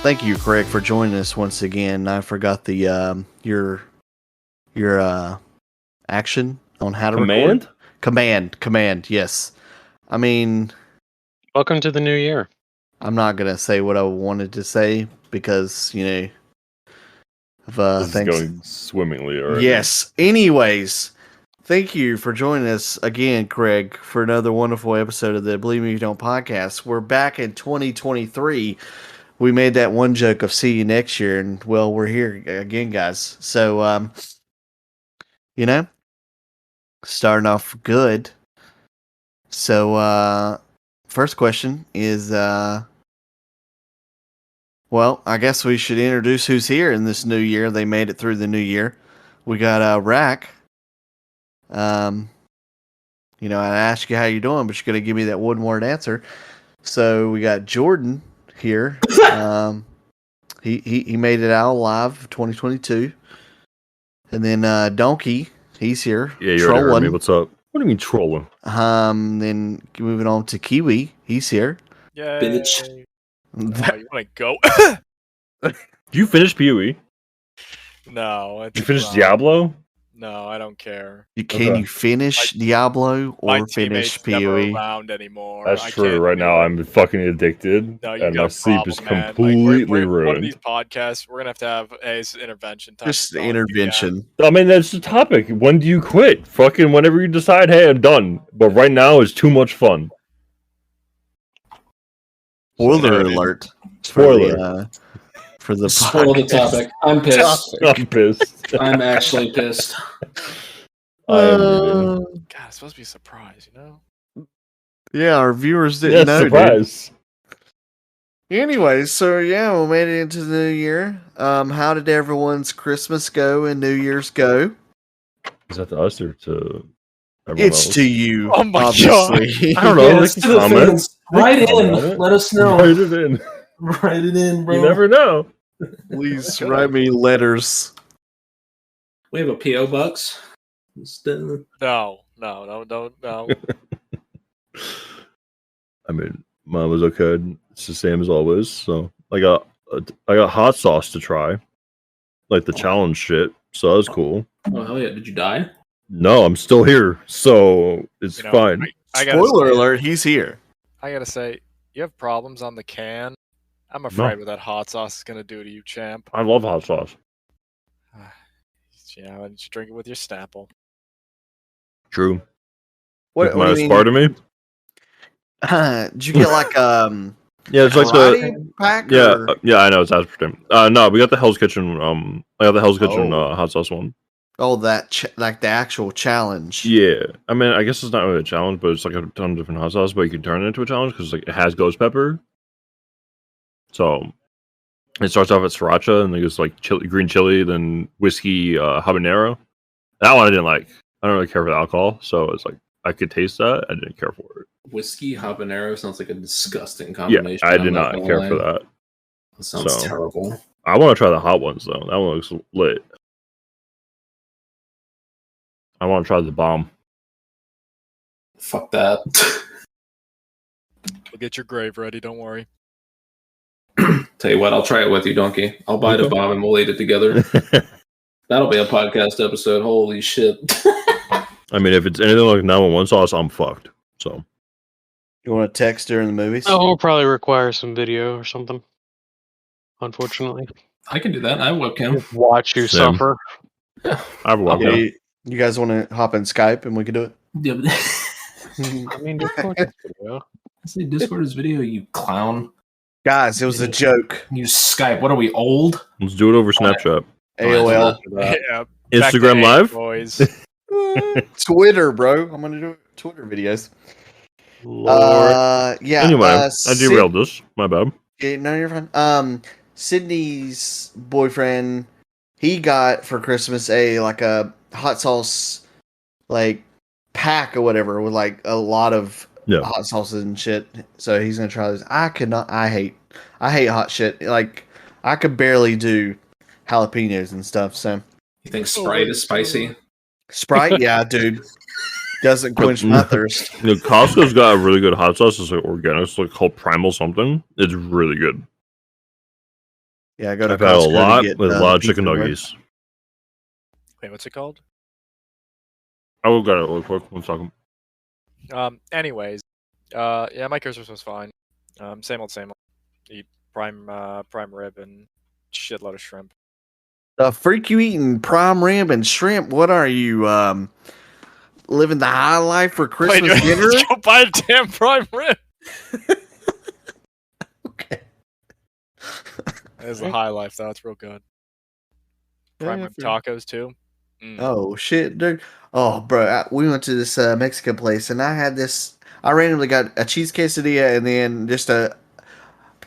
Thank you, Craig, for joining us once again. I forgot the your action on how to Command? record. Command. Yes. I mean, Welcome to the new year. I'm not gonna say what I wanted to say because of This things. is going swimmingly already. Yes. Anyways, thank you for joining us again, Craig, for another wonderful episode of the Believe Me You Don't podcast. We're back in 2023. We made that one joke of see you next year, and well, we're here again, guys. So, starting off good. So, first question is, well, I guess we should introduce who's here in this new year. They made it through the new year. We got Rack. I asked you how you doing, but you're gonna give me that one word answer. So we got Jordan here. He made it out alive 2022. And then Donkey, he's here. Yeah, you already heard me. What's up? What do you mean trolling? Then moving on to Kiwi, he's here. Yay. Bitch. Oh, you want to go? Did you finish PoE? No. Did you finish Diablo? No, I don't care. Can you finish Diablo My or finish teammates never PoE? around anymore. That's I true. can't Right do now, it. I'm fucking addicted, No, you and got my a sleep problem, is man. Like, completely One of ruined. these podcasts, we're gonna have A's intervention. Time Just to talk to you intervention. I mean, that's the topic. When do you quit? Fucking whenever you decide, hey, I'm done. But right now is too much fun. Spoiler So, alert. Spoiler. For the Spoil the podcast. topic. I'm pissed. I'm pissed. I'm actually pissed. I am leaving. again. God, it's supposed to be a surprise, you know? Yeah, our viewers Yeah, didn't know. Dude. surprise. Anyways, so yeah, we made it into the new year. How did everyone's Christmas go and New Year's go? Is that to us or to everyone It's else? to you. Oh my obviously. I don't know. Yeah, They it's can to the comment. fans. Write comment on in. it. Let us know. Write it in. Write it in, bro. You never know. Please write me letters. We have a P.O. Box. No. I mean, mine was okay. It's the same as always. So I got hot sauce to try, like the challenge shit. So that was cool. Oh, hell yeah. Did you die? No, I'm still here, so it's You know, fine. I gotta Spoiler say, alert, he's here. I gotta say, you have problems on the can. I'm afraid what that hot sauce is gonna do to you, champ. I love hot sauce. Yeah, why don't you drink it with your Snapple? True. What Might do you Sparta me? mean? Did you get like Yeah, it's like the variety pack? yeah or- I know it's aspartame. No, we got the Hell's Kitchen. I got the Hell's Kitchen hot sauce one. Oh, that like the actual challenge. Yeah, I mean, I guess it's not really a challenge, but it's like a ton of different hot sauce. But you can turn it into a challenge because like it has ghost pepper. So it starts off at sriracha, and then it's like green chili, then whiskey habanero. That one I didn't like. I don't really care for the alcohol, so it's like I could taste that. I didn't care for it. Whiskey habanero sounds like a disgusting Yeah, combination. I I'm did not gonna care lie. for that. That sounds So. terrible. I want to try the hot ones though. That one looks lit. I want to try the bomb. Fuck that. We'll get your grave ready. Don't worry. Tell you what, I'll try it with you, Donkey. I'll buy the bomb and we'll eat it together. That'll be a podcast episode. Holy shit. I mean, if it's anything like 911 sauce, I'm fucked. So You want to text during the movies? Oh, we'll probably require some video or something. Unfortunately, I can do that. I have a webcam. just watch you Same. suffer. I have a Yeah, webcam. you guys want to hop in Skype and we can do it? Yeah, but I mean, Discord is video. I say Discord is video, you clown. Guys, it was a joke. Use Skype. What are we, old? Let's do it over Snapchat, AOL. Yeah. back to Instagram A, Live. boys. Twitter, bro. I'm gonna do Twitter videos. Lord. Yeah. Anyway, I Sid- derailed this. My bad. Yeah, no, you're fine. Sydney's boyfriend, he got for Christmas a hot sauce like pack or whatever with like a lot of Yeah. hot sauces and shit. So he's gonna try this. I hate hot shit. Like I could barely do jalapenos and stuff. So You think Sprite is spicy? Sprite, yeah, dude, doesn't quench my thirst. You know, Costco's got a really good hot sauce. It's like organic. It's like called Primal something. It's really good. Yeah, I go to I've had a Costco to lot get, with a the lot of pizza chicken bread. nuggies. Wait, what's it called? I will get it real quick. One second. Anyways, yeah, my Christmas was fine. Same old, same old. Eat prime rib and shitload of shrimp. The freak you eating prime rib and shrimp? What are you, living the high life for Christmas Wait, dinner? let's go buy a damn prime rib. Okay. That is the high life, though. It's real good. Prime Yeah, rib fair. tacos too. Oh shit, dude! Oh, bro, we went to this Mexican place, and I had this. I randomly got a cheese quesadilla and then just a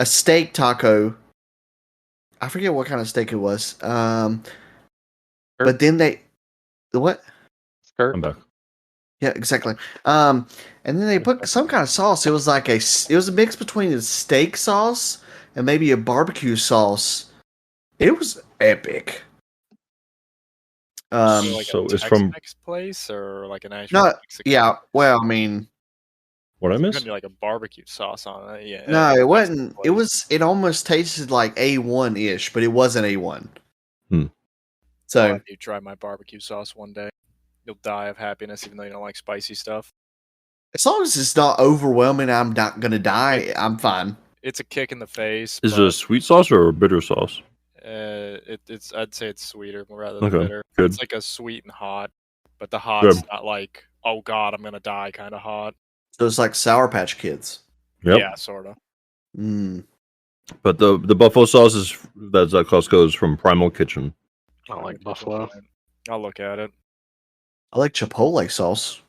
steak taco. I forget what kind of steak it was. But then the what? Skirt. I'm back. Yeah, exactly. And then they put some kind of sauce. It was like it was a mix between a steak sauce and maybe a barbecue sauce. It was epic. Like So a it's from- Tex-Mex place or like an actual No, Mexican? yeah. Well, I mean, What I It's missed? gonna be like a barbecue sauce on it. Yeah. no, it Mexican wasn't. It place. was. It almost tasted like A1 ish, but it wasn't A1. Hmm. So I'll have you try my barbecue sauce one day. You'll die of happiness, even though you don't like spicy stuff. as long as it's not overwhelming, I'm not gonna die. I'm fine. It's a kick in the face. Is it a sweet sauce or a bitter sauce? It's I'd say it's sweeter rather than Okay, bitter. good. It's like a sweet and hot, but the hot's Good. not like, oh god, I'm gonna die kind of hot. So it's like Sour Patch Kids. Yep. Yeah, sort of. Mm. But the buffalo sauce is that's at Costco is from Primal Kitchen. I don't like buffalo. I'll look at it. I like Chipotle sauce.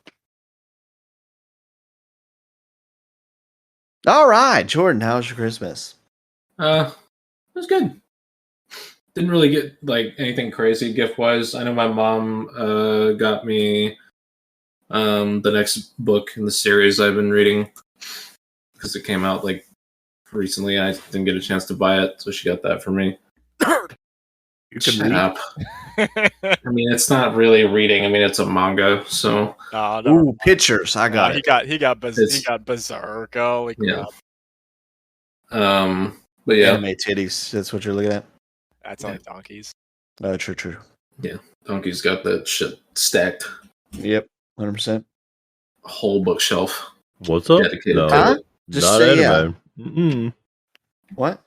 All right, Jordan, how was your Christmas? It was good. Didn't really get like anything crazy gift wise. I know my mom got me the next book in the series I've been reading because it came out like recently. I didn't get a chance to buy it, so she got that for me. You Shut up. I mean, it's not really reading. I mean, it's a manga, so No, Ooh, pictures. I got it. he got berserk. Holy Yeah. crap. but yeah, Anime titties. That's what you're looking at. That's only donkeys. Oh, true. Donkey's got that shit stacked, Yep, 100%. a whole bookshelf What's up? dedicated No, to Huh? it. Just not say yeah. anime. Mm-mm. What?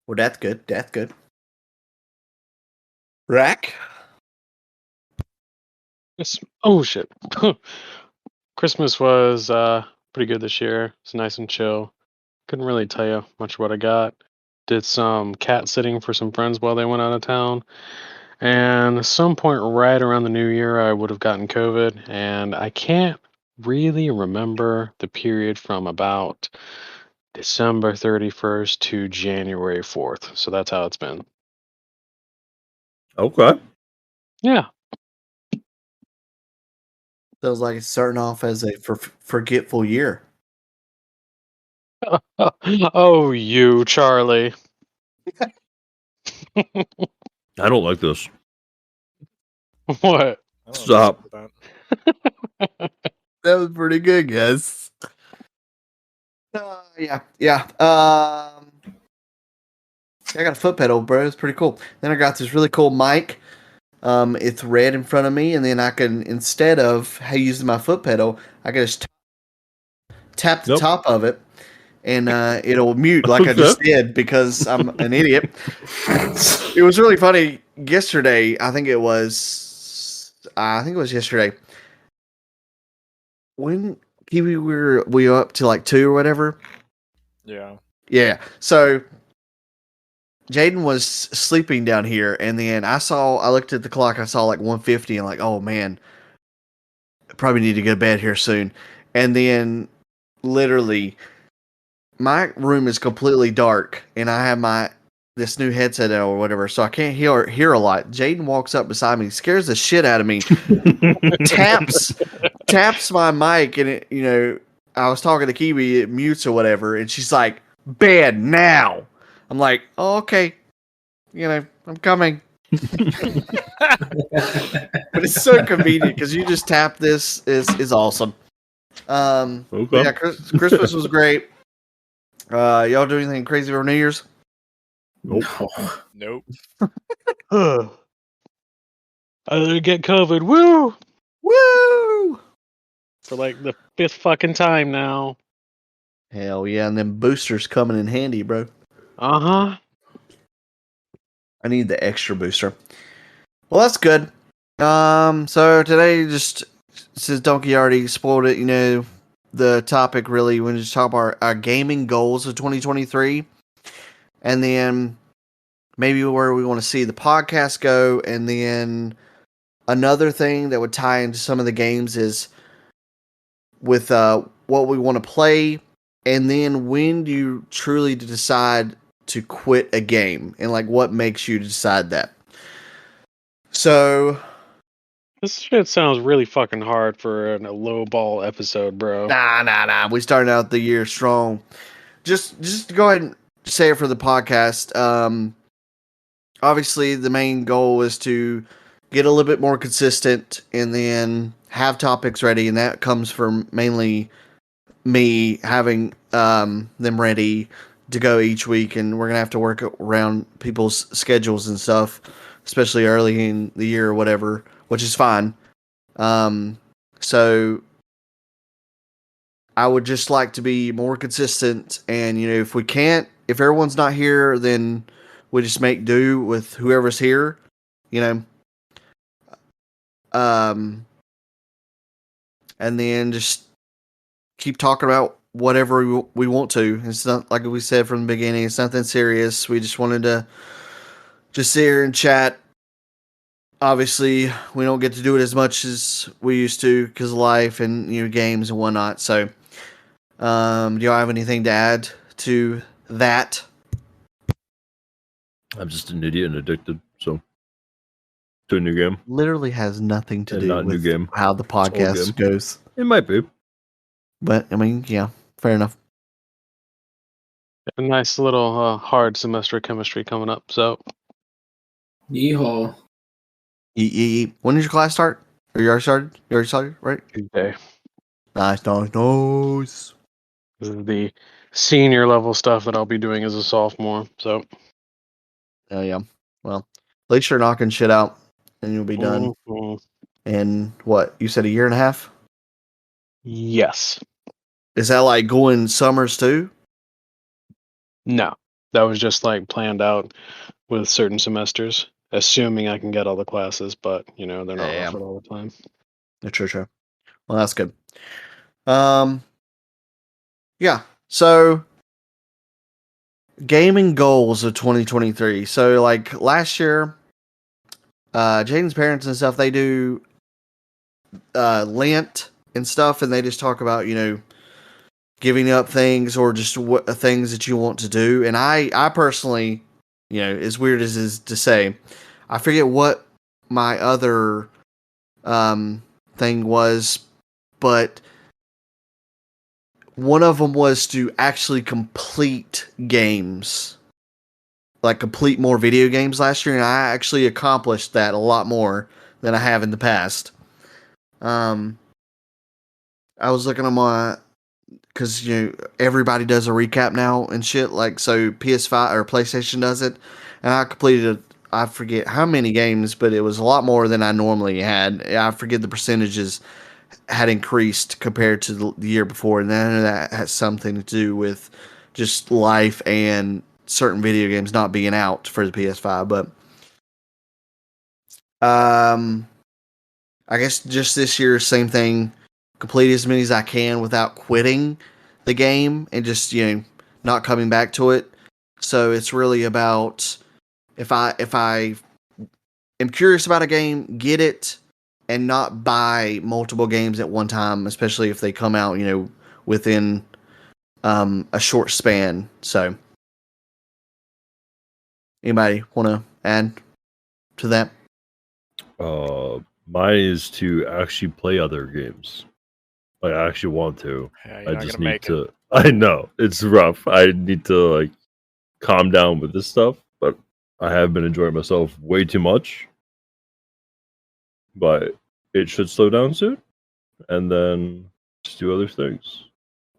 Well, that's good. That's good. Rack. Oh shit. Christmas was pretty good this year. It's nice and chill. Couldn't really tell you much what I got. Did some cat sitting for some friends while they went out of town. And at some point right around the new year, I would have gotten COVID. And I can't really remember the period from about December 31st to January 4th. So that's how it's been. Okay. Yeah. Feels like it's starting off as a forgetful year. Oh, you, Charlie. I don't like this. What? I don't Stop. understand that. That was pretty good, guys. Yeah. I got a foot pedal, bro. It's pretty cool. Then I got this really cool mic. It's red in front of me, and then I can, instead of using my foot pedal, I can just tap the Nope. top of it, and it'll mute like I just did because I'm an idiot. It was really funny. Yesterday, I think it was yesterday. When Kiwi we were up to like 2 or whatever. Yeah. Yeah. So Jaden was sleeping down here, and then I looked at the clock, I saw like 1:50, and like, oh man, probably need to go to bed here soon. And then literally my room is completely dark, and I have this new headset or whatever, so I can't hear a lot. Jaden walks up beside me, scares the shit out of me, taps my mic, and it, I was talking to Kiwi, it mutes or whatever, and she's like, "Bed now." I'm like, "Oh, okay, I'm coming." But it's so convenient because you just tap this is awesome. Okay. But yeah, Christmas was great. Y'all do anything crazy for New Year's? Nope. No. Nope. Other than get COVID, woo! Woo! For like the 5th fucking time now. Hell yeah, and then boosters coming in handy, bro. Uh-huh. I need the extra booster. Well, that's good. So today, just since Donkey already spoiled it, the topic really, we're just talk about our gaming goals of 2023, and then maybe where we want to see the podcast go, and then another thing that would tie into some of the games is with what we want to play, and then when do you truly decide to quit a game, and like what makes you decide that. So This shit sounds really fucking hard for a low ball episode, bro. nah. We started out the year strong. Just to go ahead and say it for the podcast. Obviously, the main goal is to get a little bit more consistent, and then have topics ready, and that comes from mainly me having them ready to go each week, and we're gonna have to work around people's schedules and stuff, especially early in the year or whatever, which is fine. So I would just like to be more consistent, and if everyone's not here, then we just make do with whoever's here, and then just keep talking about whatever we want to. It's not, like we said from the beginning, it's nothing serious. We just wanted to just sit here and chat. Obviously, we don't get to do it as much as we used to because of life and games and whatnot. So, do y'all have anything to add to that? I'm just an idiot and addicted, so to a new game. Literally has nothing to And do not with new game. how the It's old podcast game. goes. It might be. But I mean, yeah, fair enough. A nice little hard semester of chemistry coming up, so Yeehaw. When did your class start? Or you already started? You already started, right? Tuesday. Nice. This is the senior level stuff that I'll be doing as a sophomore, so Oh yeah. Well, at least you're knocking shit out, and you'll be done. Mhm. In what you said, a year and a half? Yes. Is that like going summers too? No. That was just like planned out with certain semesters, assuming I can get all the classes, but they're not Yeah. offered all the time. True. Well, that's good. Yeah. So, gaming goals of 2023. So, like last year, Jaden's parents and stuff, they do Lent and stuff, and they just talk about giving up things or just things that you want to do. And I personally, as weird as it is to say, I forget what my other thing was, but one of them was to actually complete games, like complete more video games last year, and I actually accomplished that a lot more than I have in the past. I was looking at my, because everybody does a recap now and shit, like, so PS5 or PlayStation does it, and I completed I forget how many games, but it was a lot more than I normally had. I forget the percentages had increased compared to the year before, and none of that has something to do with just life and certain video games not being out for the PS5. But I guess just this year, same thing. Complete as many as I can without quitting the game and just not coming back to it. So it's really about if I am curious about a game, get it, and not buy multiple games at one time, especially if they come out within a short span. So anybody want to add to that? Mine is to actually play other games. Like, I actually want to. Yeah, I just need to. I know it's rough. I need to calm down with this stuff, but I have been enjoying myself way too much. But it should slow down soon, and then just do other things.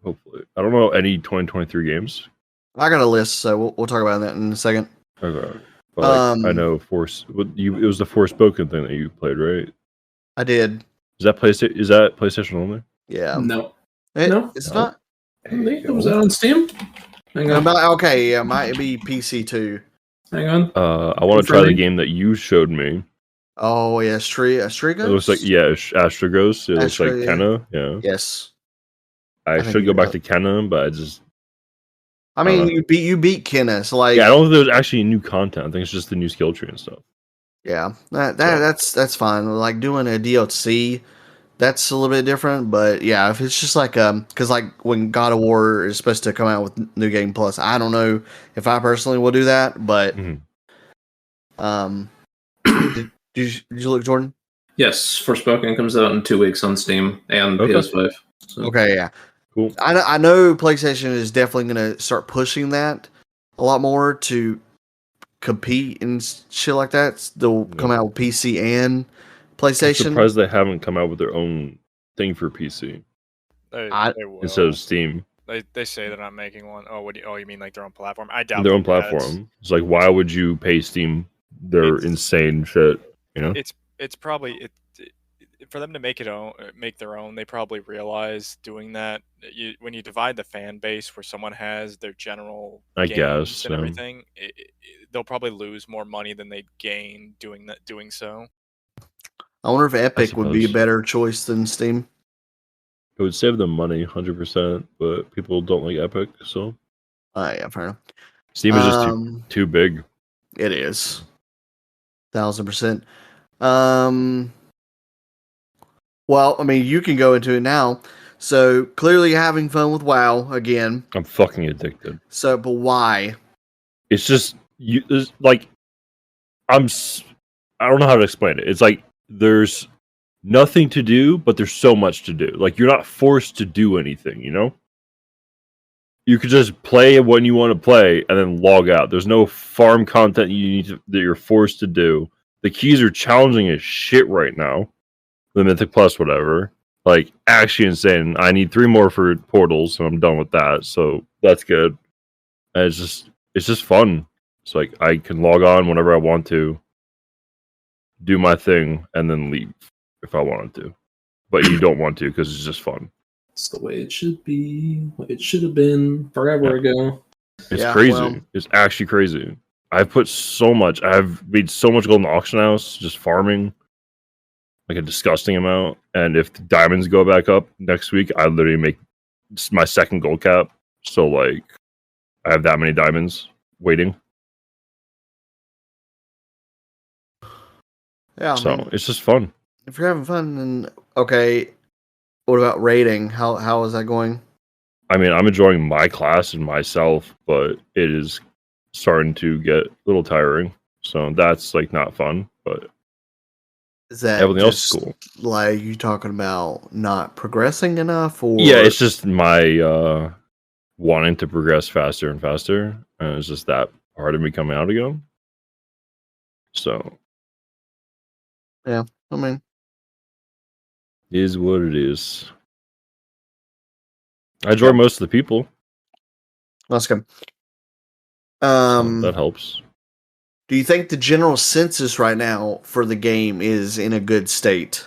Hopefully, I don't know any 2023 games I got a list, so we'll talk about that in a second. Okay. But like, I Um, know it was the Forspoken thing that you played, right? I did. Is that PlayStation only? Yeah. No. It, No. It's No. not. I think it was out on Steam. Hang on. Okay, yeah, might be PC too. Hang on. I want to try the game that you showed me. Oh yeah, Astrigos? It looks like Astrogos. It looks like Astro, yeah. Kenna. Yeah. Yes. I think should you go back got- to Kenna, but I just I mean, know. you beat Kenna, so like I don't think there's actually new content. I think it's just the new skill tree and stuff. yeah, that's fine. Like doing a DLC, that's a little bit different, but yeah, if it's just like because like when God of War is supposed to come out with New Game Plus, I don't know if I personally will do that, but Mhm. did you look, Jordan? Yes, Forspoken comes out in 2 weeks on Steam and Okay. PS5. So. Okay, yeah. Cool. I know PlayStation is definitely going to start pushing that a lot more to compete and shit like that. They'll come out with PC and I'm PlayStation. surprised they haven't come out with their own thing for PC They will. instead of Steam. They say they're not making one. Oh, you mean like their own platform? I doubt Their own they'll do that. platform. It's like, why would you pay Steam their It's- insane shit? You know? It's probably for them to make their own. They probably realize doing that. When you divide the fan base, where someone has their general I games guess, and yeah. everything, they'll probably lose more money than they'd gain doing so. I wonder if Epic would be a suppose. better choice than Steam. It would save them money, 100%, but people don't like Epic, so Yeah, fair enough. Steam is just too big. It is 1,000%. Well, I mean, you can go into it now. So clearly having fun with WoW again. I'm fucking addicted. So, but why? It's just like I don't know how to explain it. It's like there's nothing to do, but there's so much to do. Like you're not forced to do anything, you know? You could just play when you want to play and then log out. There's no farm content that you're forced to do. The keys are challenging as shit right now. The Mythic Plus, whatever. Like actually insane. I need 3 more for portals, and I'm done with that. So that's good. And it's just fun. It's like I can log on whenever I want to, do my thing, and then leave if I wanted to. But you don't want to because it's just fun. It's the way it should be. It should have been forever ago. It's Yeah, crazy. well- It's actually crazy. I've made so much gold in the auction house just farming, like a disgusting amount. And if the diamonds go back up next week, I literally make my second gold cap. So like, I have that many diamonds waiting. Yeah, I So mean, it's just fun. if you're having fun, then okay. What about rating? How is that going? I mean, I'm enjoying my class and myself, but it is starting to get a little tiring. So that's like not fun, but Is that everything else is just, cool. like you talking about not progressing enough, or Yeah, it's just my wanting to progress faster and faster, and it's just that part of me coming out again. So I mean, it is what it is. I enjoy most of the people. let's go. So that helps. Do you think the general census right now for the game is in a good state?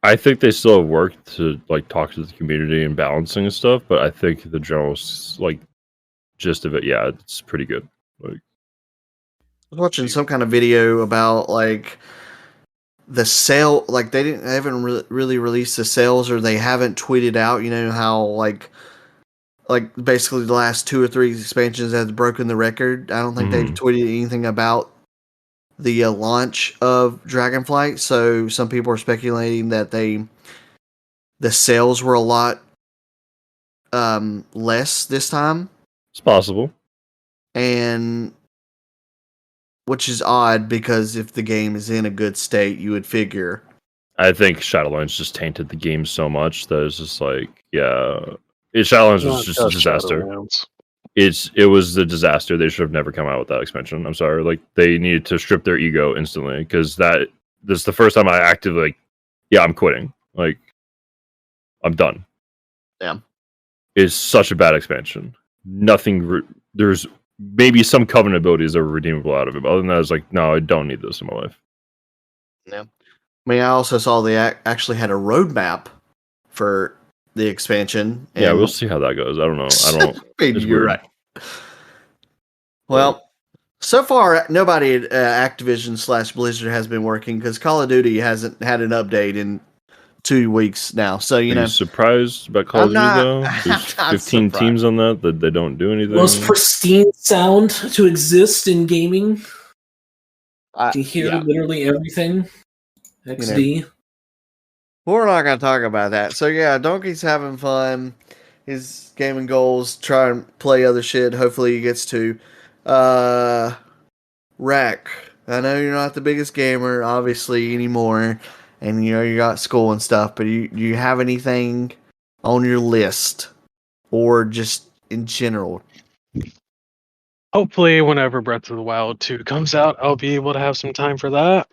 I think they still have work to like talk to the community and balancing and stuff, but I think the general like gist of it, yeah, it's pretty good. Like, I was watching some kind of video about like the sale, like they haven't really released the sales, or they haven't tweeted out. You know how like basically the last 2 or 3 expansions has broken the record. I don't think they've tweeted anything about the launch of Dragonflight. So some people are speculating that the sales were a lot less this time, it's possible. and which is odd because if the game is in a good state, you would figure. I think Shadowlands just tainted the game so much that it's just like, yeah, Shadowlands was just a disaster. Shadowlands. It was a disaster. They should have never come out with that expansion. I'm sorry. Like they needed to strip their ego instantly because this is the first time I actively like, yeah, I'm quitting. Like, I'm done. Yeah. It's such a bad expansion. nothing. There's maybe some Covenant abilities that are redeemable out of it. But other than that, it's like, no, I don't need this in my life. Yeah. I mean, I also saw they actually had a roadmap for the expansion. Yeah, we'll see how that goes. I don't know. I don't. Maybe it's you're weird. right. Well, so far, nobody at Activision / Blizzard has been working because Call of Duty hasn't had an update in 2 weeks now. So, Are you surprised about Call of Duty, though? There's 15 teams on that they don't do anything. Most pristine sound to exist in gaming. To hear literally everything. XD. We're not going to talk about that. So, yeah, Donkey's having fun. His gaming goals, try and play other shit. Hopefully he gets to. Rack. I know you're not the biggest gamer, obviously, anymore. And, you got school and stuff. But do you have anything on your list? Or just in general? Hopefully, whenever Breath of the Wild 2 comes out, I'll be able to have some time for that.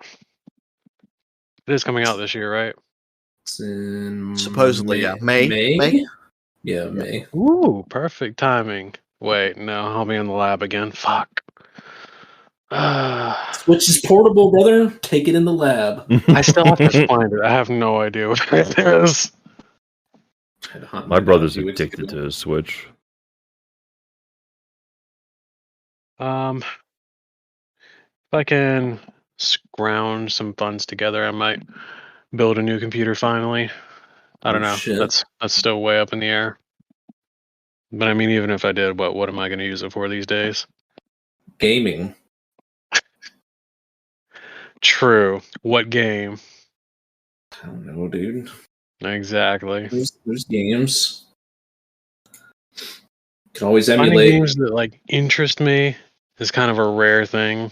It is coming out this year, right? It's in supposedly, yeah. May? Yeah, May. Ooh, perfect timing. Wait, no, I'll be in the lab again. Fuck. Switch is portable, brother. Take it in the lab. I still have to find it. I have no idea what it is. My brother's addicted to his Switch. If I can scrounge some funds together, I might build a new computer finally. I don't know. Shit. That's still way up in the air. But I mean, even if I did, what am I going to use it for these days? Gaming. True. What game? I don't know, dude. Exactly. There's games. You can always Finding emulate. games that interest me is kind of a rare thing.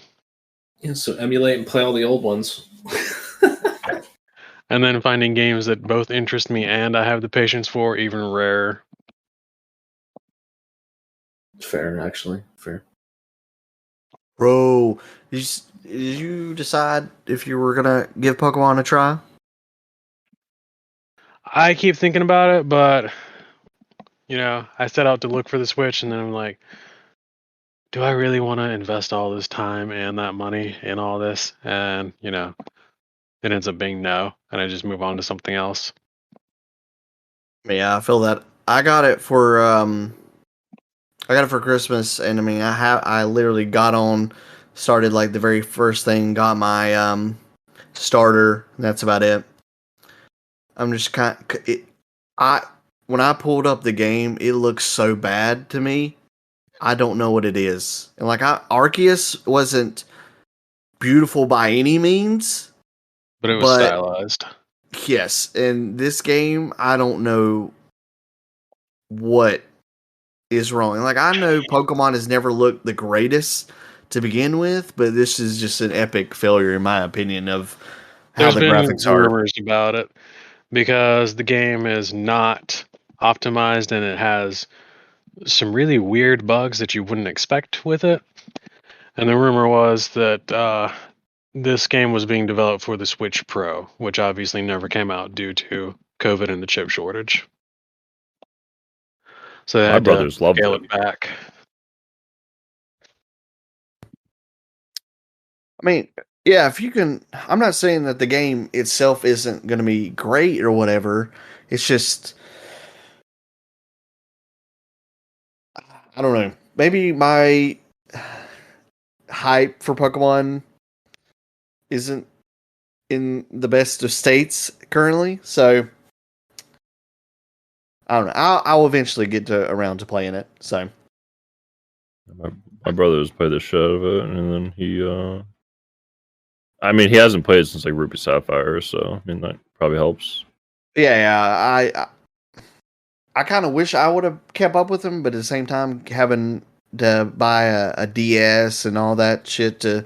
Yeah, so emulate and play all the old ones. And then finding games that both interest me and I have the patience for, even rare. Fair, actually. Fair. Bro, did you decide if you were going to give Pokemon a try? I keep thinking about it, but, I set out to look for the Switch, and then I'm like, do I really want to invest all this time and that money in all this? And, it ends up being no, and I just move on to something else. Yeah, I feel that. I got it for Christmas, and I mean, I literally started the very first thing, got my starter, and that's about it. I'm just when I pulled up the game, it looks so bad to me. I don't know what it is. And Arceus wasn't beautiful by any means, but it was stylized. Yes, and this game, I don't know what is wrong. I know Pokemon has never looked the greatest to begin with, but this is just an epic failure, in my opinion, of how the graphics are. There's been rumors about it because the game is not optimized and it has some really weird bugs that you wouldn't expect with it. And the rumor was that this game was being developed for the Switch Pro, which obviously never came out due to COVID and the chip shortage. So they had to scale it back. I mean, yeah, if you can, I'm not saying that the game itself isn't going to be great or whatever. It's just, I don't know. Maybe my hype for Pokemon isn't in the best of states currently, so I don't know. I'll eventually get around to playing it. So my brother's played the shit out of it, and then he he hasn't played since Ruby Sapphire, so that probably helps. Yeah. I kind of wish I would have kept up with him, but at the same time, having to buy a DS and all that shit to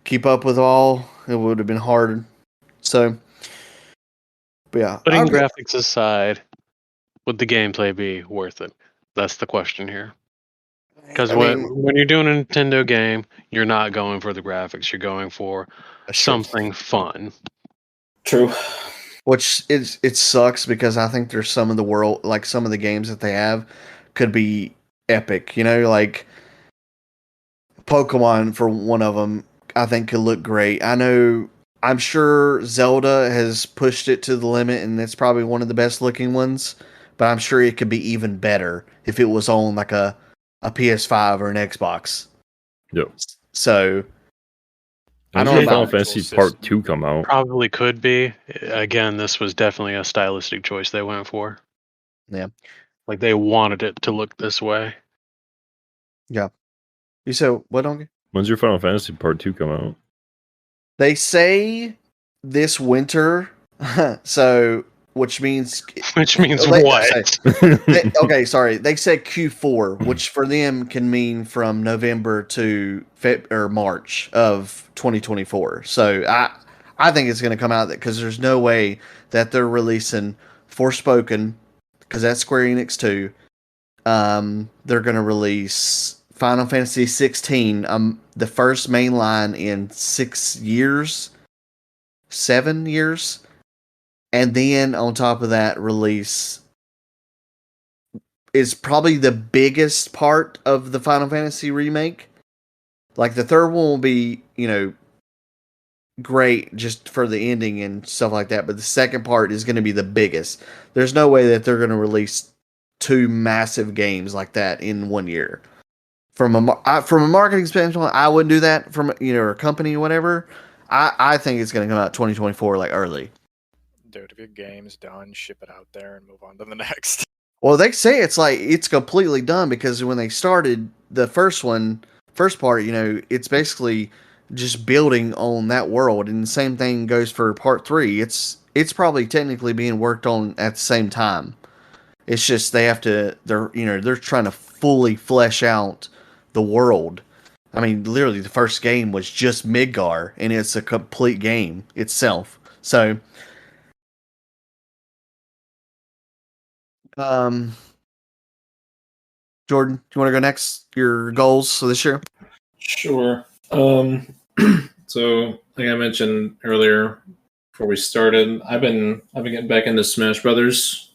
keep up with all, it would have been hard. So, but yeah. Putting graphics aside, would the gameplay be worth it? That's the question here. Because when you're doing a Nintendo game, you're not going for the graphics. You're going for something fun. True. Which it sucks because I think there's some of the games that they have could be epic. Like Pokemon for one of them, I think could look great. I'm sure Zelda has pushed it to the limit, and it's probably one of the best looking ones. But I'm sure it could be even better if it was on like a PS5 or an Xbox. Yep. So I don't know Final Fantasy Part 2 come out. Probably could be. Again, this was definitely a stylistic choice they went for. Yeah. Like they wanted it to look this way. Yeah. You said what, Donkey? When's your Final Fantasy Part 2 come out? They say this winter, so which means what? Okay, sorry. They said Q4, which for them can mean from November to March of 2024. So I think it's going to come out because there's no way that they're releasing Forspoken, because that's Square Enix too. They're going to release Final Fantasy 16, the first main line in 7 years. And then on top of that, release is probably the biggest part of the Final Fantasy remake. Like the third one will be, great just for the ending and stuff like that. But the second part is going to be the biggest. There's no way that they're going to release 2 massive games like that in 1 year. From a marketing standpoint, I wouldn't do that. From a company or whatever, I think it's going to come out 2024 like early. Dude, if your game's done, ship it out there and move on to the next. Well, they say it's completely done because when they started the first part, it's basically just building on that world, and the same thing goes for part 3. It's probably technically being worked on at the same time. It's just they're trying to fully flesh out the world. I mean, literally, the first game was just Midgar, and it's a complete game itself. So, Jordan, do you want to go next? Your goals for this year? Sure. So, like I mentioned earlier, before we started, I've been getting back into Smash Brothers.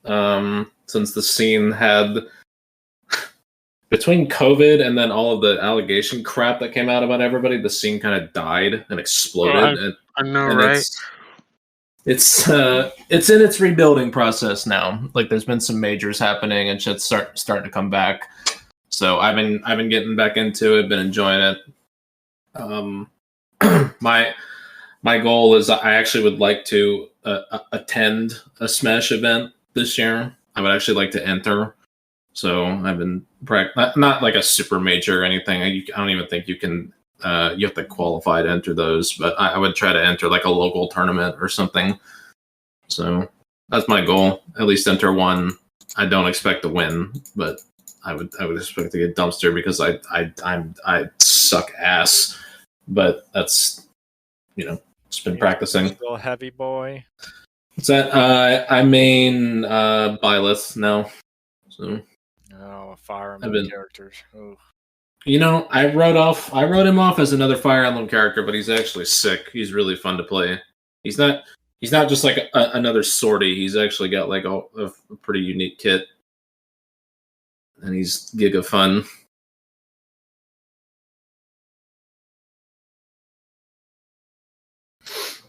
Since the scene had, between COVID and then all of the allegation crap that came out about everybody, the scene kind of died and exploded. I know, right? It's in its rebuilding process now. Like there's been some majors happening and shit's starting to come back. So I've been getting back into it, been enjoying it. My goal is I actually would like to attend a Smash event this year. I would actually like to enter. So I've been not like a super major or anything. I don't even think you can. You have to qualify to enter those, but I would try to enter like a local tournament or something. So that's my goal. At least enter one. I don't expect to win, but I would expect to get dumpster because I suck ass. But that's just been practicing. Still a heavy boy. What's that? I main Byleth now. So Fire Emblem characters. Ooh. I wrote him off as another Fire Emblem character, but he's actually sick. He's really fun to play. He's not just like another sortie. He's actually got like a pretty unique kit, and he's giga fun.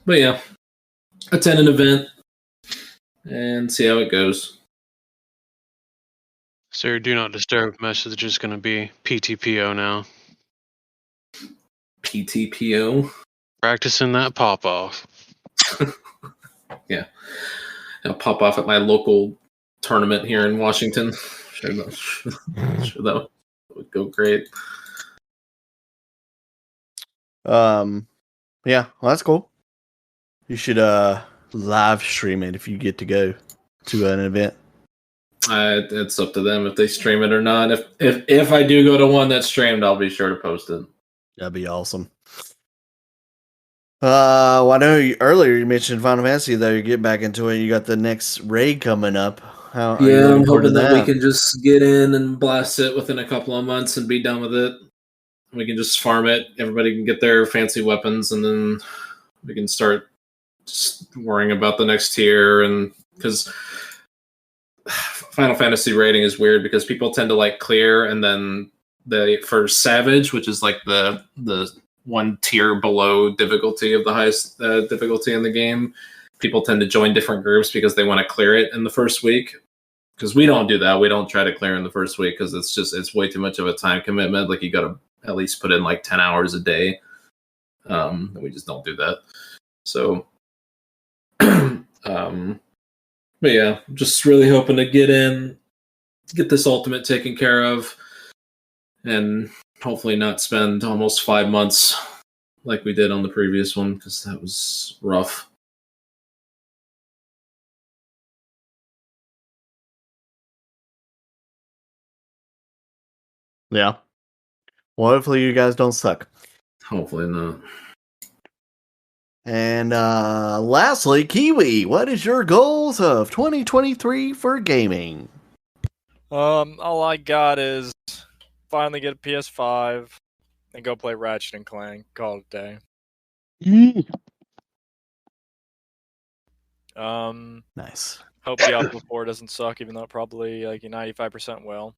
But yeah, attend an event and see how it goes. So your do not disturb message is going to be PTPO now. PTPO? Practicing that pop off. Yeah. I'll pop off at my local tournament here in Washington. Sure that would go great. Yeah, well, that's cool. You should live stream it if you get to go to an event. It's up to them if they stream it or not. If I do go to one that's streamed, I'll be sure to post it. That'd be awesome. Well, I know earlier you mentioned Final Fantasy, though. You get back into it. You got the next raid coming up. I'm hoping that we can just get in and blast it within a couple of months and be done with it. We can just farm it. Everybody can get their fancy weapons, and then we can start just worrying about the next tier. And because Final Fantasy rating is weird because people tend to like clear, and then for Savage, which is like the one tier below difficulty of the highest difficulty in the game, people tend to join different groups because they want to clear it in the first week. Because we don't do that. We don't try to clear in the first week because it's way too much of a time commitment. Like you got to at least put in like 10 hours a day. We just don't do that. So, but yeah, just really hoping to get this ultimate taken care of, and hopefully not spend almost 5 months like we did on the previous one, because that was rough. Yeah. Well, hopefully you guys don't suck. Hopefully not. And lastly, Kiwi, what is your goals of 2023 for gaming? All I got is finally get a PS5 and go play Ratchet and Clank. Call it a day. Nice. Hope Diablo 4 doesn't suck, even though it probably like 95% will.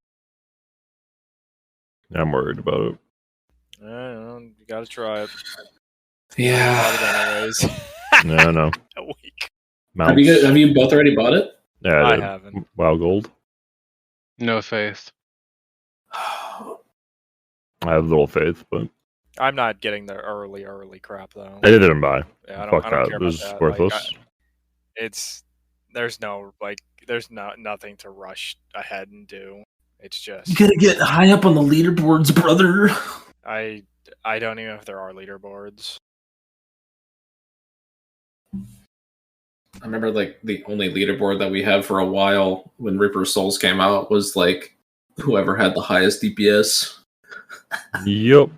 I'm worried about it. I don't know, you gotta try it. Yeah. Anyways. No. A week. Have you both already bought it? Yeah, I haven't. WoW Gold. No faith. I have little faith, but I'm not getting the early crap though. I didn't buy. Yeah, I Fuck don't that. care It was about that. worthless. There's nothing to rush ahead and do. It's just You gotta get high up on the leaderboards, brother. I don't even know if there are leaderboards. I remember like the only leaderboard that we had for a while when Reaper Souls came out was like whoever had the highest DPS. Yep.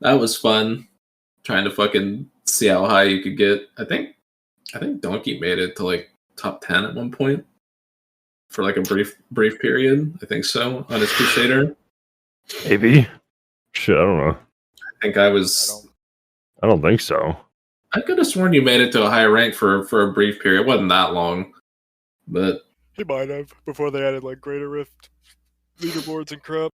That was fun. Trying to fucking see how high you could get. I think Donkey made it to like top 10 at one point for like a brief period. I think so on his Crusader. Maybe. Shit, I don't know. I think I was. I don't think so. I could have sworn you made it to a higher rank for a brief period. It wasn't that long, but He might have before they added like Greater Rift leaderboards and crap.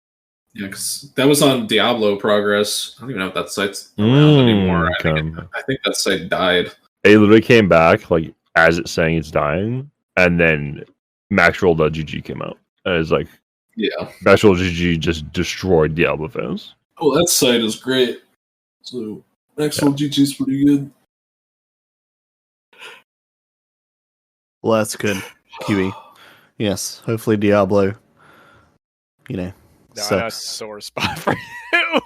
yeah, because that was on Diablo Progress. I don't even know if that site's around anymore. I think that site died. It literally came back like as it's saying it's dying, and then Maxroll.gg came out, and it's like Yeah. Maxroll.gg just destroyed Diablo fans. Oh, that site is great. So Maxroll.gg is pretty good. Well, that's good, Kiwi. Yes, hopefully Diablo, No, I know it's a sucks. sore spot for you.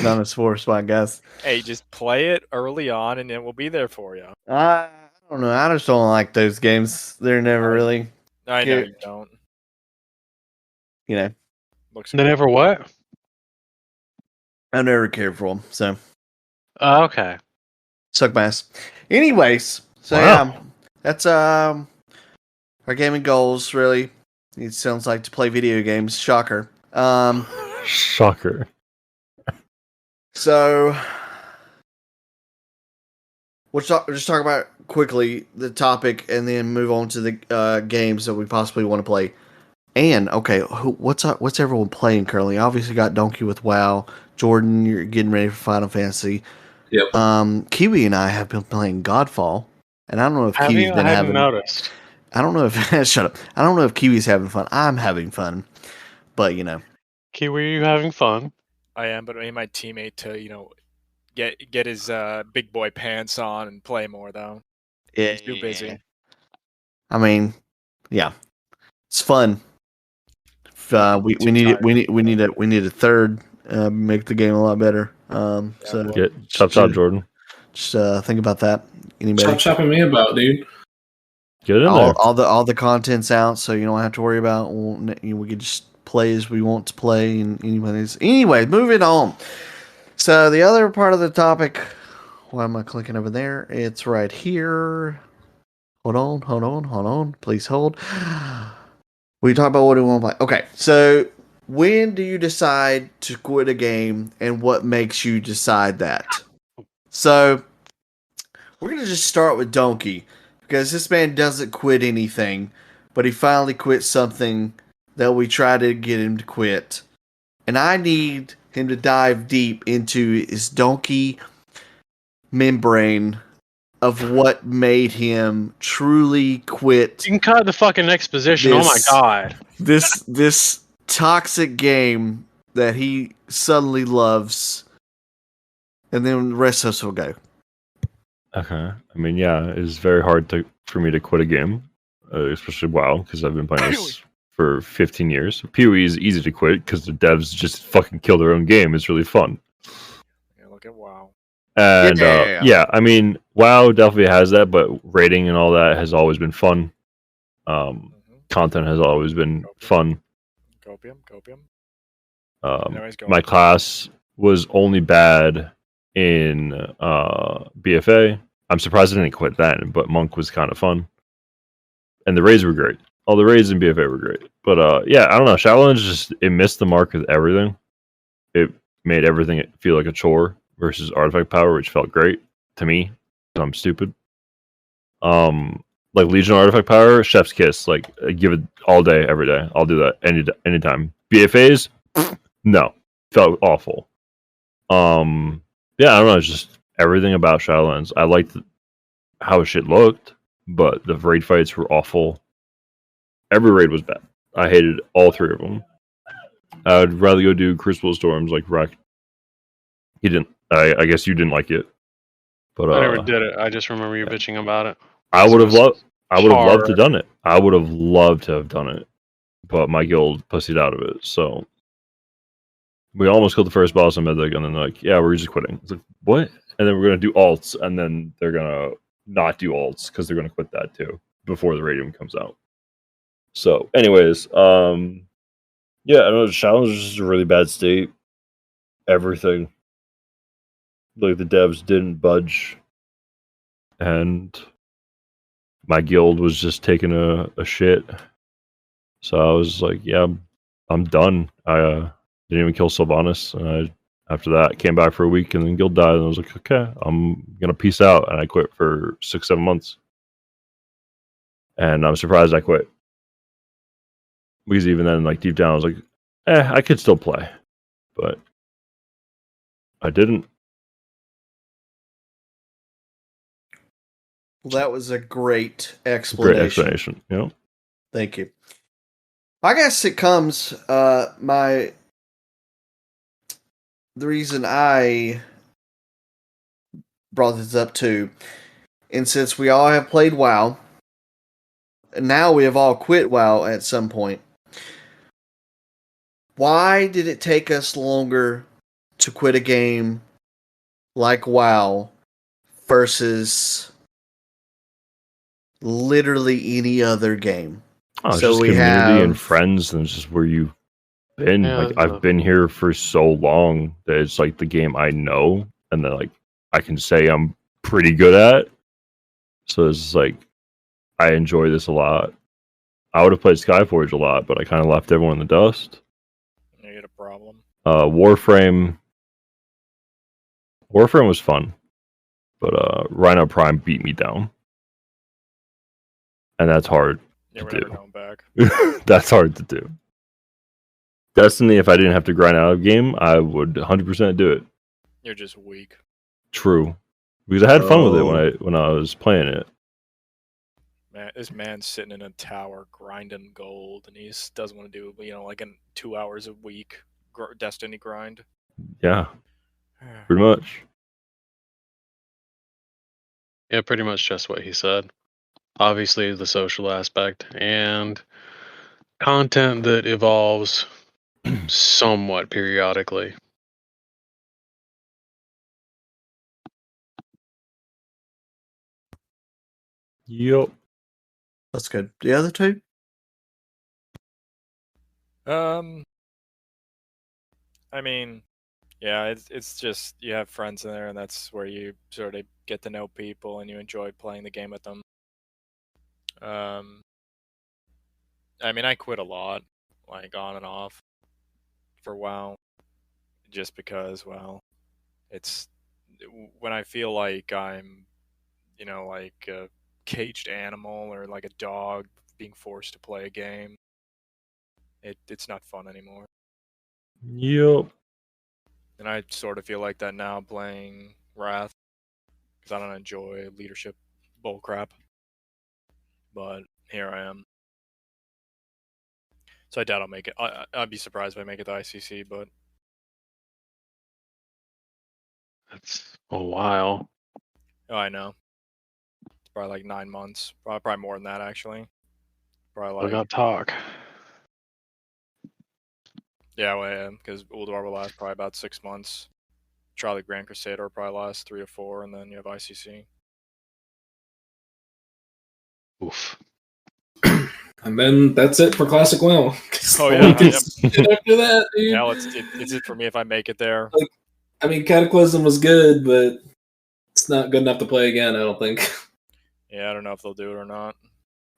Not a sore spot, guys. Hey, just play it early on, and it will be there for you. I don't know. I just don't like those games. They're never really, I know Here- you don't. Looks They never what? I've never cared for them. So Oh, okay. suck my ass. Anyways, so Wow. yeah, that's our gaming goals. Really, it sounds like to play video games. Shocker. Shocker. So we'll just talk about quickly the topic, and then move on to the games that we possibly want to play. And okay, what's everyone playing currently? Obviously, got Donkey with WoW. Jordan, you're getting ready for Final Fantasy. Yep. Kiwi and I have been playing Godfall, and I don't know if Kiwi's been I haven't having. noticed. I don't know if shut up. I don't know if Kiwi's having fun. I'm having fun, but Kiwi, are you having fun? I am, but I need my teammate to get his big boy pants on and play more though. He's too busy. I mean, yeah, it's fun. We need a third. Make the game a lot better. So Get chop, Jordan. just think about that. Anybody? Chopping me about, dude. Get it in there. All the content's out, so you don't have to worry about. We can just play as we want to play. And anyway, moving on. So the other part of the topic. Why am I clicking over there? It's right here. Hold on. Please hold. We talk about what we want to play. Okay, so when do you decide to quit a game, and what makes you decide that? So we're gonna just start with Donkey, because this man doesn't quit anything. but he finally quit something that we tried to get him to quit. And I need him to dive deep into his donkey membrane of what made him truly quit. You can cut the fucking exposition. Oh my This- god. This toxic game that he suddenly loves, and then the rest of us will go. Okay. I mean, yeah, it's very hard for me to quit a game, especially WoW, because I've been playing this for 15 years. PoE is easy to quit because the devs just fucking kill their own game. It's really fun. Yeah, look at WoW. And Yeah. I mean, WoW definitely has that, but raiding and all that has always been fun. Content has always been fun. Copium. My class was only bad in BFA. I'm surprised I didn't quit then, but Monk was kind of fun. And the raids were great. All the raids in BFA were great. But yeah, I don't know. Shadowlands it missed the mark with everything. It made everything feel like a chore versus Artifact Power, which felt great to me. I'm stupid. Like Legion Artifact Power, Chef's Kiss. Like I give it all day, every day. I'll do that anytime. BFAs, no, felt awful. Yeah, I don't know. It's just everything about Shadowlands. I liked how shit looked, but the raid fights were awful. Every raid was bad. I hated all three of them. I'd rather go do Crucible Storms like Rack. He didn't. I guess you didn't like it, but I never did it. I just remember you bitching about it. I would have loved. I would have loved to hard. done it. I would have loved to have done it, but my guild pussied out of it. So we almost killed the first boss on Mythic, and then they're like, "Yeah, we're just quitting." It's like, what? And then we're gonna do alts, and then they're gonna not do alts because they're gonna quit that too before the Radium comes out. So, anyways, yeah, I don't know. Challenge is just a really bad state. Everything, like the devs didn't budge, and my guild was just taking a shit. So I was like, yeah, I'm done. I didn't even kill Sylvanas. And after that, came back for a week, and then guild died. And I was like, okay, I'm gonna peace out. And I quit for 6-7 months. And I'm surprised I quit. Because even then, like deep down, I was like, I could still play. But I didn't. Well, that was a great Great explanation. explanation. You know? Thank you. I guess it comes the reason I brought this up too, and since we all have played WoW, and now we have all quit WoW at some point. Why did it take us longer to quit a game like WoW versus literally any other game? Oh, So just we community and have- friends, and it's just where you've been. Yeah, like I've been here for so long that it's like the game I know, and then like I can say I'm pretty good at. So it's just like I enjoy this a lot. I would have played Skyforge a lot, but I kind of left everyone in the dust. You get a problem. Warframe was fun, but Rhino Prime beat me down, and that's hard. Yeah, we're to never do. going back. That's hard to do. Destiny, if I didn't have to grind out a game, I would 100% do it. You're just weak. True, because I had fun with it Oh. when I was playing it. Man, this man's sitting in a tower grinding gold, and he just doesn't want to do, like 2 hours a week Destiny grind. Yeah, pretty much. Yeah, pretty much just what he said. Obviously, the social aspect and content that evolves somewhat periodically. Yep. That's good. The other two? I mean, yeah, it's just you have friends in there, and that's where you sort of get to know people, and you enjoy playing the game with them. I mean, I quit a lot, like on and off, for WoW, just because, well, it's when I feel like I'm, like a caged animal or like a dog being forced to play a game. It's not fun anymore. Yep. And I sort of feel like that now playing Wrath, because I don't enjoy leadership bullcrap. But here I am. So I doubt I'll make it. I'd be surprised if I make it to ICC, but That's a while. oh, I know. It's probably like 9 months. Probably more than that, actually. Probably I like got talk. yeah, well, yeah, because Ulduar will last probably about 6 months. Charlie Grand Crusader will probably last 3 or 4, and then you have ICC. Oof. And then that's it for Classic WoW. Oh, yeah, After that, dude. Hell, it's it for me if I make it there. I mean, Cataclysm was good, but it's not good enough to play again, I don't think. Yeah, I don't know if they'll do it or not.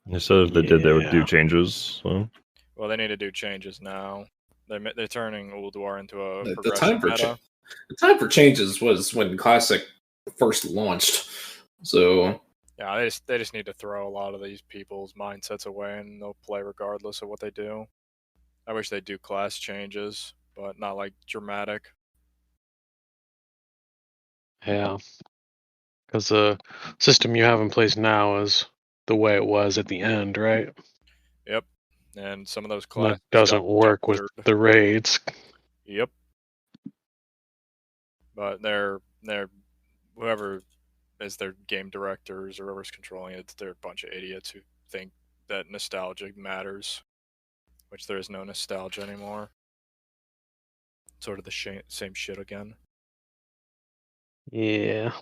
They said if they did, they would do Yeah. changes. So Well, they need to do changes now. They're turning Ulduar into a The progressive time for meta. the time for changes was when Classic first launched. So Yeah, they just need to throw a lot of these people's mindsets away, and they'll play regardless of what they do. I wish they'd do class changes, but not like dramatic. Yeah. Because the system you have in place now is the way it was at the end, right? Yep. And some of those And classes that doesn't got work with doctored. the raids. Yep. But they're whoever is their game directors or whoever's controlling it, they're a bunch of idiots who think that nostalgia matters, which there is no nostalgia anymore. Sort of the same shit again. Yeah.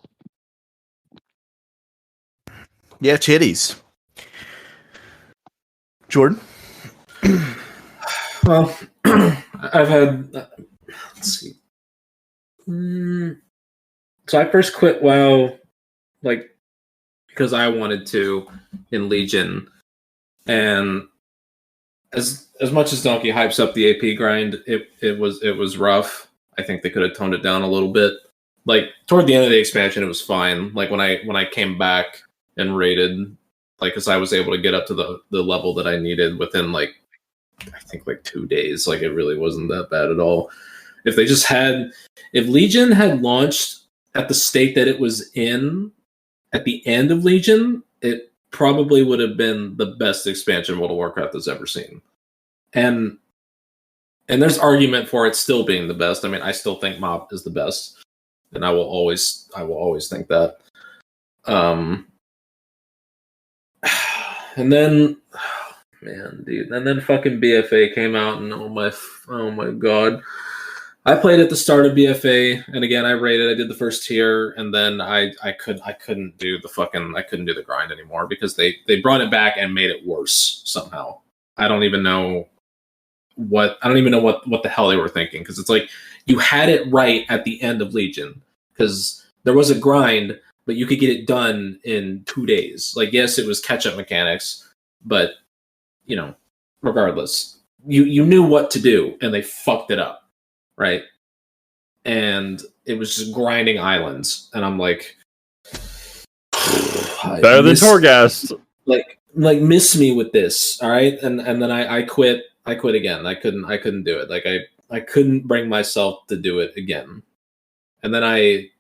Yeah, chitties. Jordan? well, I've had let's see. So I first quit WoW like because I wanted to in Legion, and as much as Donkey hypes up the AP grind, it was rough. I think they could have toned it down a little bit. Like toward the end of the expansion, it was fine. Like when I came back and raided, like because I was able to get up to the level that I needed within like I think like 2 days. Like it really wasn't that bad at all. If Legion had launched at the state that it was in at the end of Legion, it probably would have been the best expansion World of Warcraft has ever seen. And there's argument for it still being the best. I mean, I still think Mob is the best, and I will always think that. And then, man, dude, and then fucking BFA came out, and oh my god. I played at the start of BFA, and again, I raided. I did the first tier, and then I couldn't do the grind anymore because they brought it back and made it worse somehow. I don't even know what the hell they were thinking, because it's like you had it right at the end of Legion because there was a grind, but you could get it done in 2 days. Like, yes, it was catch up mechanics, but you know, regardless, you knew what to do, and they fucked it up. Right. And it was just grinding islands. And I'm like, better than Torghast. Like miss me with this. All right. And then I quit. I quit again. I couldn't do it. Like I couldn't bring myself to do it again. And then I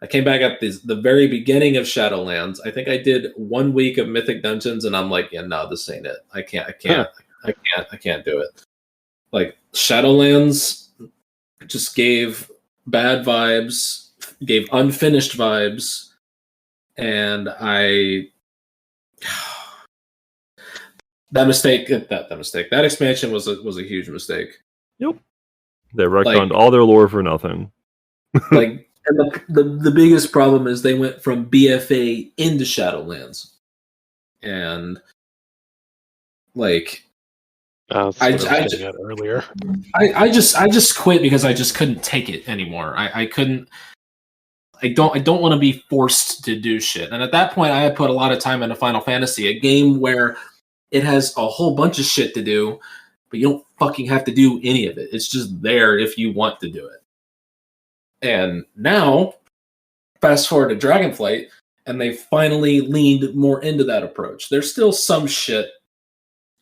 came back at the very beginning of Shadowlands. I think I did 1 week of Mythic Dungeons, and I'm like, yeah, no, this ain't it. I can't do it. Like Shadowlands just gave bad vibes, gave unfinished vibes, and that expansion was a huge mistake. Yep. They retconned all their lore for nothing. And the biggest problem is they went from BFA into Shadowlands, and like. I just quit because I just couldn't take it anymore. I don't want to be forced to do shit. And at that point, I had put a lot of time into Final Fantasy, a game where it has a whole bunch of shit to do, but you don't fucking have to do any of it. It's just there if you want to do it. And now, fast forward to Dragonflight, and they finally leaned more into that approach. There's still some shit.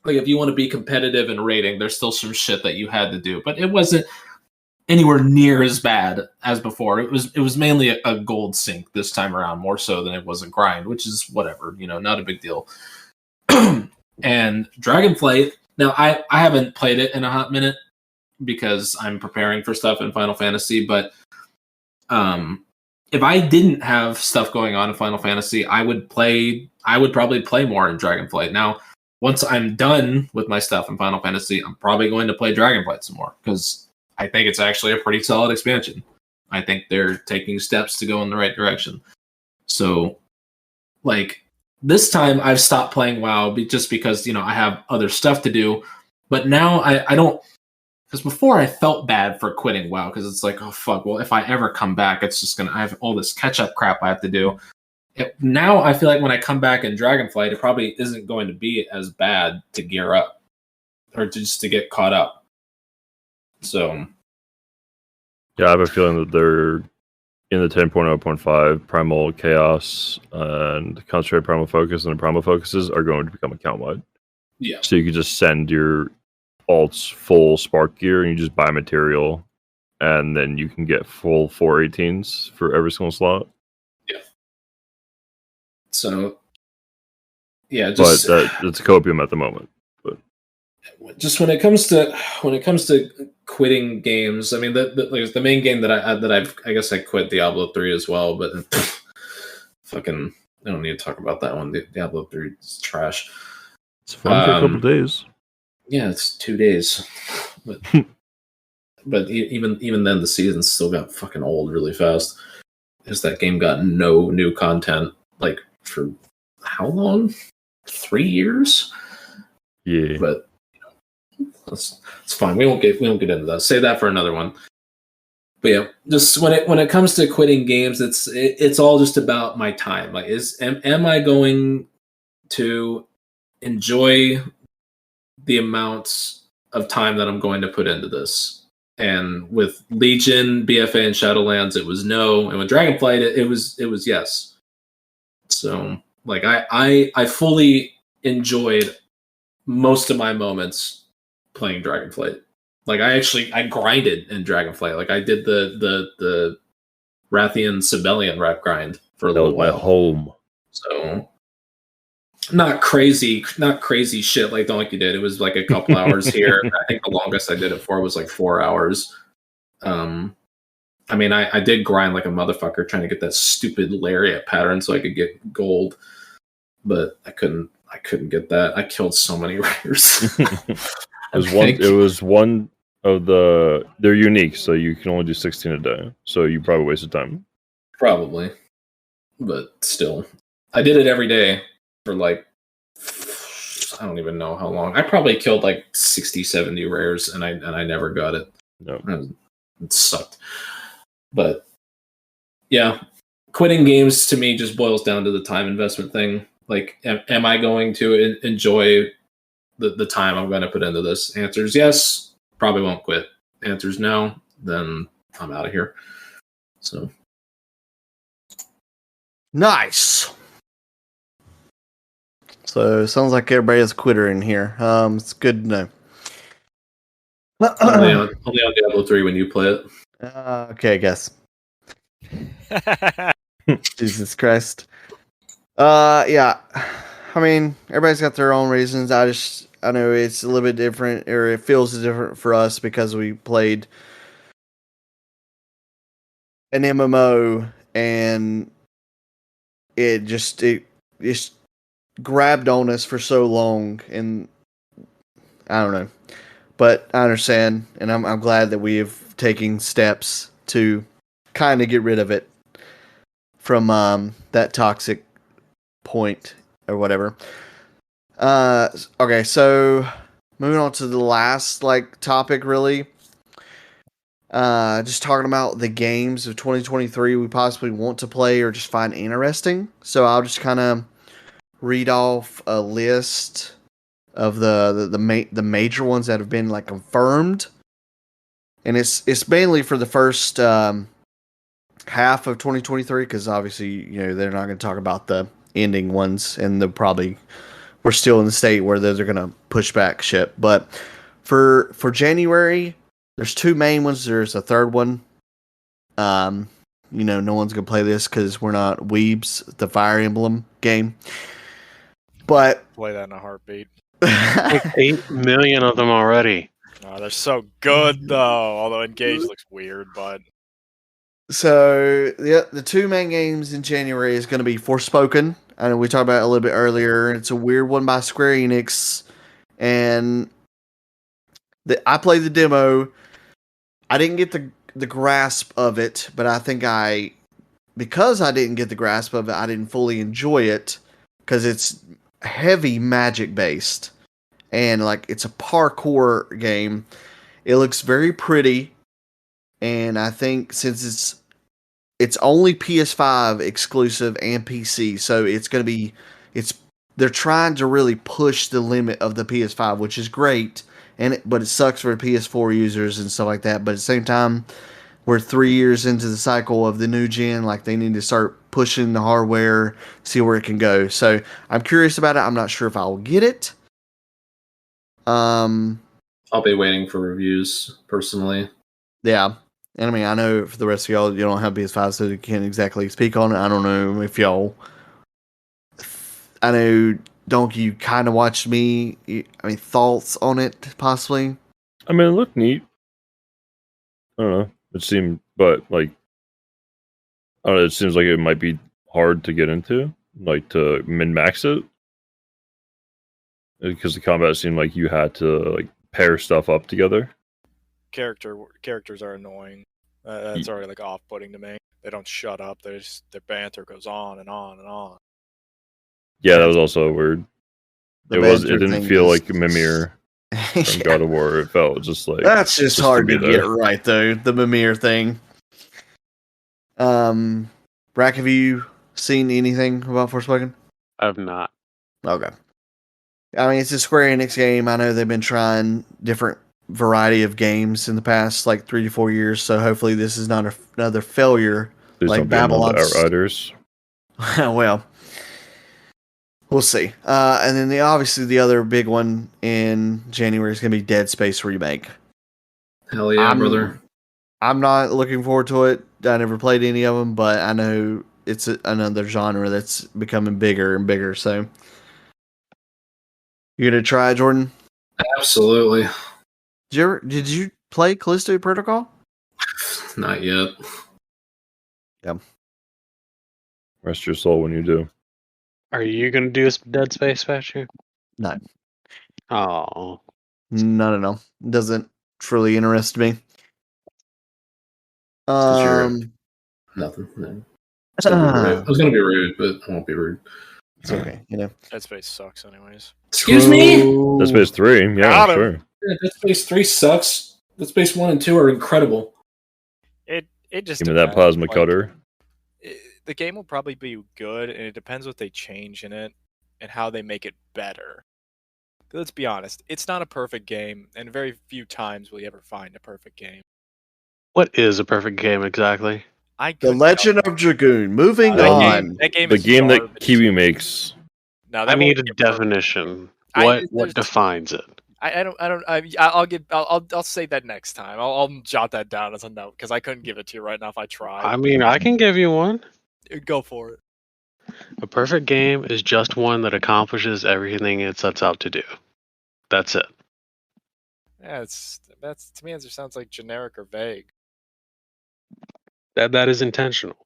Like, if you want to be competitive in rating, there's still some shit that you had to do, but it wasn't anywhere near as bad as before. It was mainly a gold sink this time around, more so than it was a grind, which is whatever, not a big deal. And Dragonflight, now I haven't played it in a hot minute because I'm preparing for stuff in Final Fantasy, but if I didn't have stuff going on in Final Fantasy, I would probably play more in Dragonflight. Now, once I'm done with my stuff in Final Fantasy, I'm probably going to play Dragonflight some more because I think it's actually a pretty solid expansion. I think they're taking steps to go in the right direction. So, like, this time I've stopped playing WoW just because, I have other stuff to do. But now I don't, because before I felt bad for quitting WoW because it's like, oh, fuck, well, if I ever come back, I have all this catch-up crap I have to do. Now I feel like when I come back in Dragonflight, it probably isn't going to be as bad to gear up or to get caught up. So, yeah, I have a feeling that they're in the 10.0.5 Primal Chaos and Concentrated Primal Focus, and the Primal Focuses are going to become account wide. Yeah. So you can just send your alts full Spark gear, and you just buy material, and then you can get full 418s for every single slot. So, yeah, but it's copium at the moment. But just when it comes to quitting games, I mean, the main game that I guess I quit Diablo 3 as well, but fucking, I don't need to talk about that one. Diablo 3 is trash. It's fun for a couple days. Yeah, it's 2 days, but even then, the season still got fucking old really fast. Because that game got no new content like for how long? 3 years. Yeah, but it's fine. We won't get into that. Save that for another one. But yeah, just when it comes to quitting games, it's all just about my time. Like, am I going to enjoy the amounts of time that I'm going to put into this? And with Legion, BFA, and Shadowlands, it was no. And with Dragonflight, it was yes. So, like, I fully enjoyed most of my moments playing Dragonflight. Like, I grinded in Dragonflight. Like, I did the Rathian Sibelian rep grind for a little while. My home. So, not crazy shit like you did. It was like a couple hours here. I think the longest I did it for was like 4 hours. I mean, I did grind like a motherfucker trying to get that stupid lariat pattern so I could get gold, but I couldn't get that. I killed so many raiders. It was one of they're unique, so you can only do 16 a day. So you probably wasted time. Probably, but still, I did it every day for like, I don't even know how long. I probably killed like 60, 70 rares, and I never got it. No, it sucked. But yeah, quitting games to me just boils down to the time investment thing. Like, am I going to enjoy the time I'm going to put into this? Answer's yes, probably won't quit. Answer's no, then I'm out of here. So nice. So sounds like everybody is a quitter in here. It's good to know. only on Diablo 3 when you play it. Okay, I guess. Jesus Christ. Yeah. I mean, everybody's got their own reasons. I know it's a little bit different, or it feels different for us because we played an MMO and it just grabbed on us for so long, and I don't know. But I understand, and I'm glad that we have taken steps to kind of get rid of it from that toxic point or whatever. Okay, so moving on to the last topic, really. Just talking about the games of 2023 we possibly want to play or just find interesting. So I'll just kind of read off a list of the major ones that have been confirmed, and it's mainly for the first half of 2023, because obviously, they're not going to talk about the ending ones, and we're still in the state where they're going to push back shit. But for January, there's two main ones. There's a third one. No one's going to play this because we're not weebs, the Fire Emblem game. But Play that in a heartbeat. Like 8 million of them already. Oh, they're so good though. Although Engage looks weird, but So the two main games in January is going to be Forspoken. I know we talked about it a little bit earlier. It's a weird one by Square Enix, and I played the demo. I didn't get the grasp of it, but I think because I didn't get the grasp of it, I didn't fully enjoy it because it's heavy magic based, and like it's a parkour game. It looks very pretty. And I think since it's only PS5 exclusive and PC, so it's going to be they're trying to really push the limit of the PS5, which is great, but it sucks for PS4 users and stuff like that. But at the same time, we're 3 years into the cycle of the new gen, like they need to start pushing the hardware, see where it can go. So I'm curious about it. I'm not sure if I'll get it. I'll be waiting for reviews personally. Yeah. And I mean, I know for the rest of y'all, you don't have PS5, so you can't exactly speak on it. I don't know if y'all. I know, Donkey, you kind of watched me. Thoughts on it, possibly? I mean, it looked neat. I don't know. It seemed, but like, I don't know. It seems like it might be hard to get into, like to min-max it, because the combat seemed like you had to like pair stuff up together. characters are annoying. That's already like off-putting to me. They don't shut up. Their banter goes on and on and on. Yeah, that was also weird. It didn't feel like Mimir from God of War. It felt just like that's just hard to there. get right though. The Mimir thing. Brack, have you seen anything about Forspoken? I've not. Okay. I mean, it's a Square Enix game. I know they've been trying different variety of games in the past, like 3 to 4 years. So hopefully, this is not another failure like Babylon's. Outriders. Well, we'll see. And then obviously the other big one in January is going to be Dead Space remake. Hell yeah, brother! I'm not looking forward to it. I never played any of them, but I know it's another genre that's becoming bigger and bigger. So, you gonna try, Jordan? Absolutely. Did you play Callisto Protocol? Not yet. Yeah. Rest your soul when you do. Are you gonna do Dead Space, Patcher? No. Oh. No. Doesn't truly interest me. Nothing. No. I was gonna be rude, but I won't be rude. It's okay, Dead Space sucks, anyways. Excuse me? Dead Space 3, yeah, sure. Yeah, Dead Space 3 sucks. Dead Space 1 and 2 are incredible. It just give me that plasma cutter. The game will probably be good, and it depends what they change in it and how they make it better. Let's be honest, it's not a perfect game, and very few times will you ever find a perfect game. What is a perfect game exactly? The Legend of Dragoon. Moving on. That game the is game garbage. that Kiwi makes. Now, I need a definition. What defines it? I'll say that next time. I'll jot that down as a note because I couldn't give it to you right now if I tried. I mean, I can give you one. Go for it. A perfect game is just one that accomplishes everything it sets out to do. That's it. Yeah, that's to me it just sounds like generic or vague. That is intentional.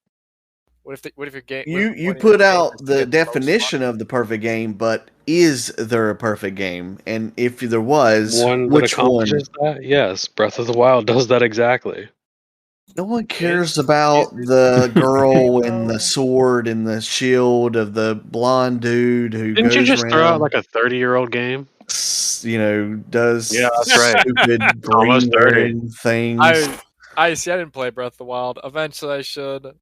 What if your game? You put out the definition of the perfect game, but is there a perfect game? And if there was, one that which accomplishes one? that? Yes, Breath of the Wild does that exactly. No one cares about the girl and the sword and the shield of the blonde dude who Didn't goes you just around, throw out like a 30-year-old game? does Yeah, that's right. stupid Almost 30 brain things. I see. I didn't play Breath of the Wild. Eventually, I should,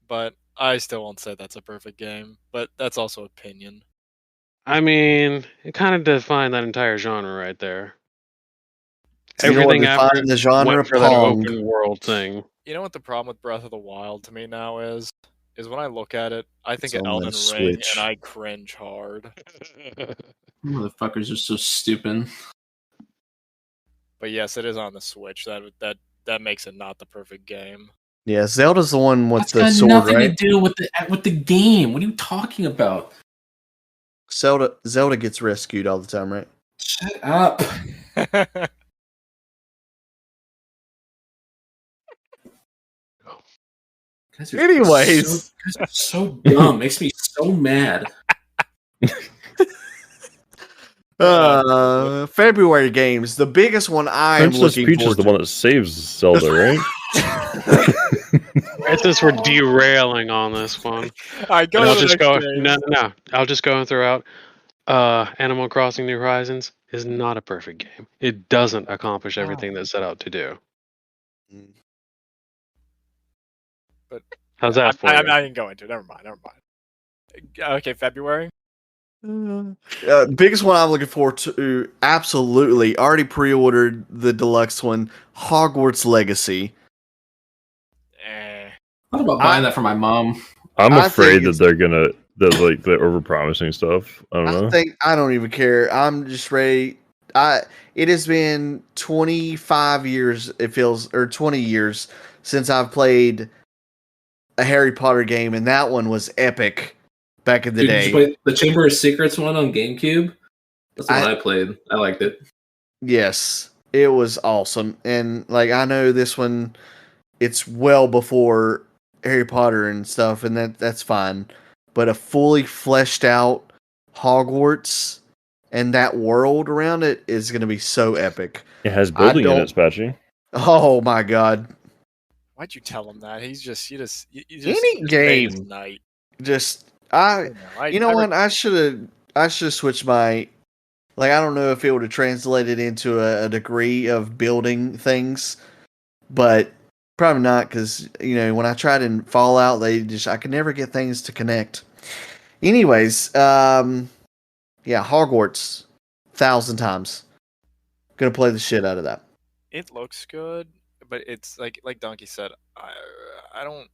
but I still won't say that's a perfect game. But that's also opinion. I mean, it kind of defined that entire genre right there. You know what Everything after defined the genre? went for that Pong. open world thing. You know what the problem with Breath of the Wild to me now is? Is when I look at it, I think It's of on the Elden Ring Switch. and I cringe hard. Motherfuckers are so stupid. But yes, it is on the Switch. That makes it not the perfect game. Yeah, Zelda's the one with That's the got sword, nothing right? to do with the game. What are you talking about? Zelda gets rescued all the time, right? Shut up. Anyways. Guys are so dumb. Makes me so mad. February games. The biggest one I am Princess looking Peach is forward the to. one that saves Zelda, right? Right, since we're derailing on this one, I go and to I'll the just next go. game. No. I'll just go and throw out. Animal Crossing: New Horizons is not a perfect game. It doesn't accomplish everything that's set out to do. But How's that for you? I didn't go into it. Never mind. Okay, February. Biggest one I'm looking forward to, absolutely. Already pre-ordered the deluxe one, Hogwarts Legacy. Eh. What about buying that for my mom? I'm I afraid think that they're they're overpromising stuff. I don't know. I don't even care. I'm just ready. It has been 25 years, it feels, or 20 years since I've played a Harry Potter game, and that one was epic back in the Dude, day. did you play the Chamber of Secrets one on GameCube? That's the one I played. I liked it. Yes, it was awesome. And like I know this one, it's well before Harry Potter and stuff, and that's fine. But a fully fleshed out Hogwarts and that world around it is going to be so epic. It has building in it, Spatchy. Oh my god! Why'd you tell him that? You just Any made his game. night. Just You know what? I should have switched my. Like I don't know if it would have translated into a degree of building things, but probably not because when I tried in Fallout, I could never get things to connect. Anyways, yeah, Hogwarts, 1,000 times. Gonna play the shit out of that. It looks good, but it's like Donkey said. I don't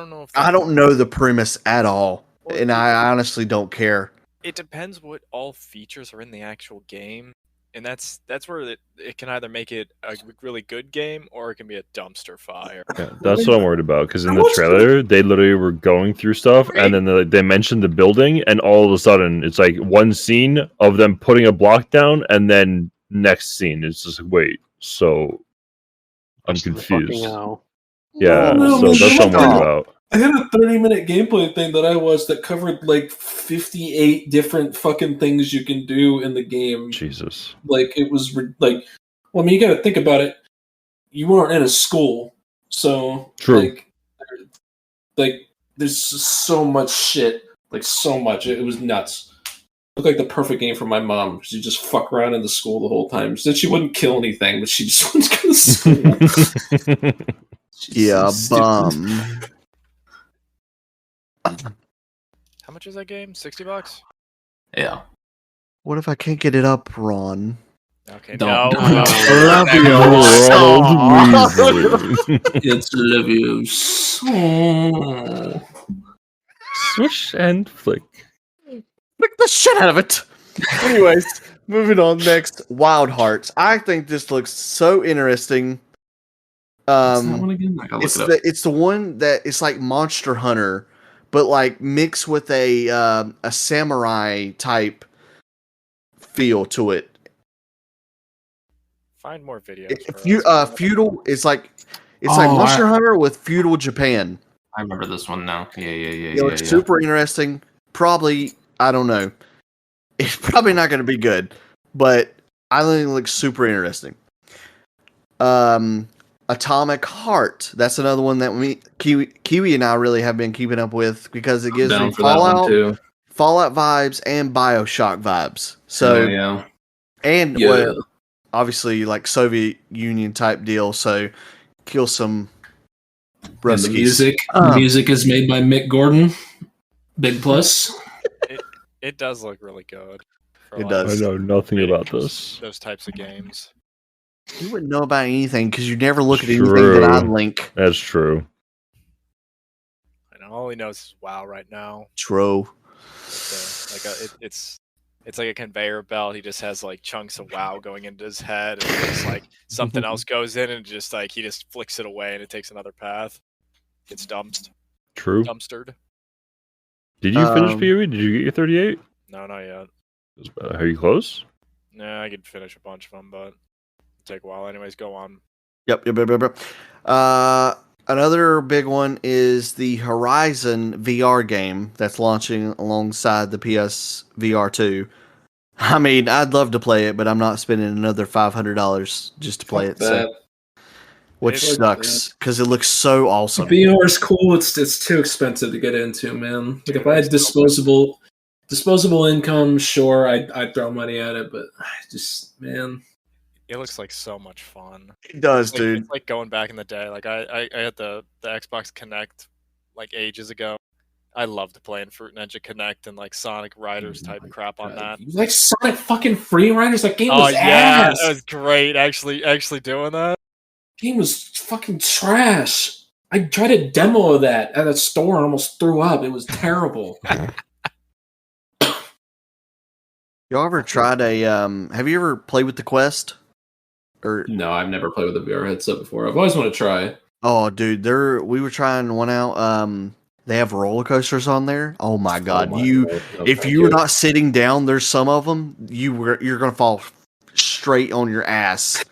know if I don't know the premise at all, and I honestly don't care. It depends what all features are in the actual game, and that's where it can either make it a really good game or it can be a dumpster fire. Yeah, that's what I'm worried about. Because in the trailer, they literally were going through stuff, and then they mentioned the building, and all of a sudden, it's like one scene of them putting a block down, and then next scene, it's just like, wait, so I'm confused. Yeah, No, so man, that's what I'm worried about. I had a 30-minute gameplay thing that I watched that covered like 58 different fucking things you can do in the game. Jesus. Like it was like, well, I mean, you got to think about it. You weren't in a school, so True. Like there's so much shit, like so much. It was nuts. Looked like the perfect game for my mom. She just fuck around in the school the whole time. She said she wouldn't kill anything, but she just wouldn't go to school. Yeah, bum. How much is that game? $60? Yeah. What if I can't get it up, Ron? Okay, Don't. It's Leviosa. Swish and flick. Flick the shit out of it. Anyways, moving on next. Wild Hearts. I think this looks so interesting. What's that one again? I gotta look it up. It's the one that it's like Monster Hunter, but like mixed with a samurai type feel to it. Find more videos. Feudal is like like Monster Hunter with feudal Japan. I remember this one now. Yeah. It looks super interesting. Probably, I don't know. It's probably not going to be good, but I think it looks super interesting. Atomic Heart. That's another one that Kiwi and I really have been keeping up with because it gives me Fallout vibes and BioShock vibes. So obviously like Soviet Union type deal. So kill some Ruskies. The music is made by Mick Gordon. Big plus. It does look really good. It does. I know nothing about this. Those types of games. You wouldn't know about anything because you never look at anything True. that I link. That's true. And all he knows is WoW right now. True. It's like a conveyor belt. He just has like chunks of WoW going into his head, and just like something else goes in, and just like he just flicks it away, and it takes another path. Gets True. dumpstered. Did you finish Um, PoE? Did you get your 38? No, not yet. Are you close? Nah, I could finish a bunch of them, but it'll take a while. Anyways, go on. Yep. Another big one is the Horizon VR game that's launching alongside the PS VR 2. I mean, I'd love to play it, but I'm not spending another $500 just to play Fuck it. So, that. which Fuck sucks because it looks so awesome. VR is cool. It's too expensive to get into, man. Like if I had disposable income, sure, I'd throw money at it, but I just, man. It looks like so much fun. It does, Like, dude. it's like going back in the day. Like I had the Xbox Connect like ages ago. I loved playing Fruit Ninja Connect and like Sonic Riders type crap on that. You like Sonic fucking Free Riders? That game Oh was yeah, ass. that was great. Actually doing that. Game was fucking trash. I tried a demo of that at a store and almost threw up. It was terrible. Y'all ever tried a? Have you ever played with the Quest? Or No, I've never played with a VR headset before. I've always wanted to try. oh, dude, we were trying one out. They have roller coasters on there. Oh my god, Oh my you God. No, if thank you were not sitting down, there's some of them you're gonna fall straight on your ass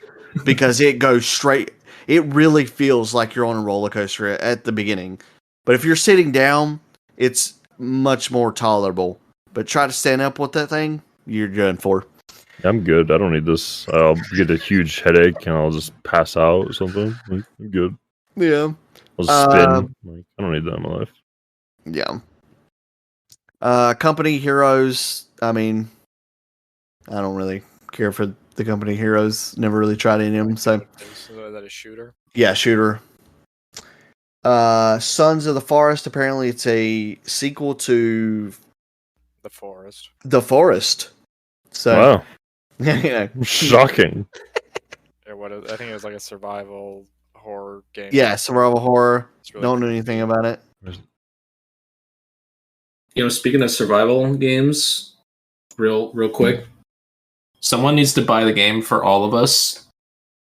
because it goes straight. It really feels like you're on a roller coaster at the beginning, but if you're sitting down, it's much more tolerable. But try to stand up with that thing, you're done for. I'm good. I don't need this. I'll get a huge headache and I'll just pass out or something. Like, I'm good. Yeah, I'll just spin. Like, I don't need that in my life. yeah. Company Heroes. I mean, I don't really care for the Company Heroes. Never really tried any of them. So Is that a shooter? yeah, shooter. Sons of the Forest. Apparently, it's a sequel to The Forest. The Forest. So Wow. yeah, Shocking. I think it was like a survival horror game. yeah, survival horror. It's really Don't know creepy. anything about it. You know, speaking of survival games, real quick, someone needs to buy the game for all of us.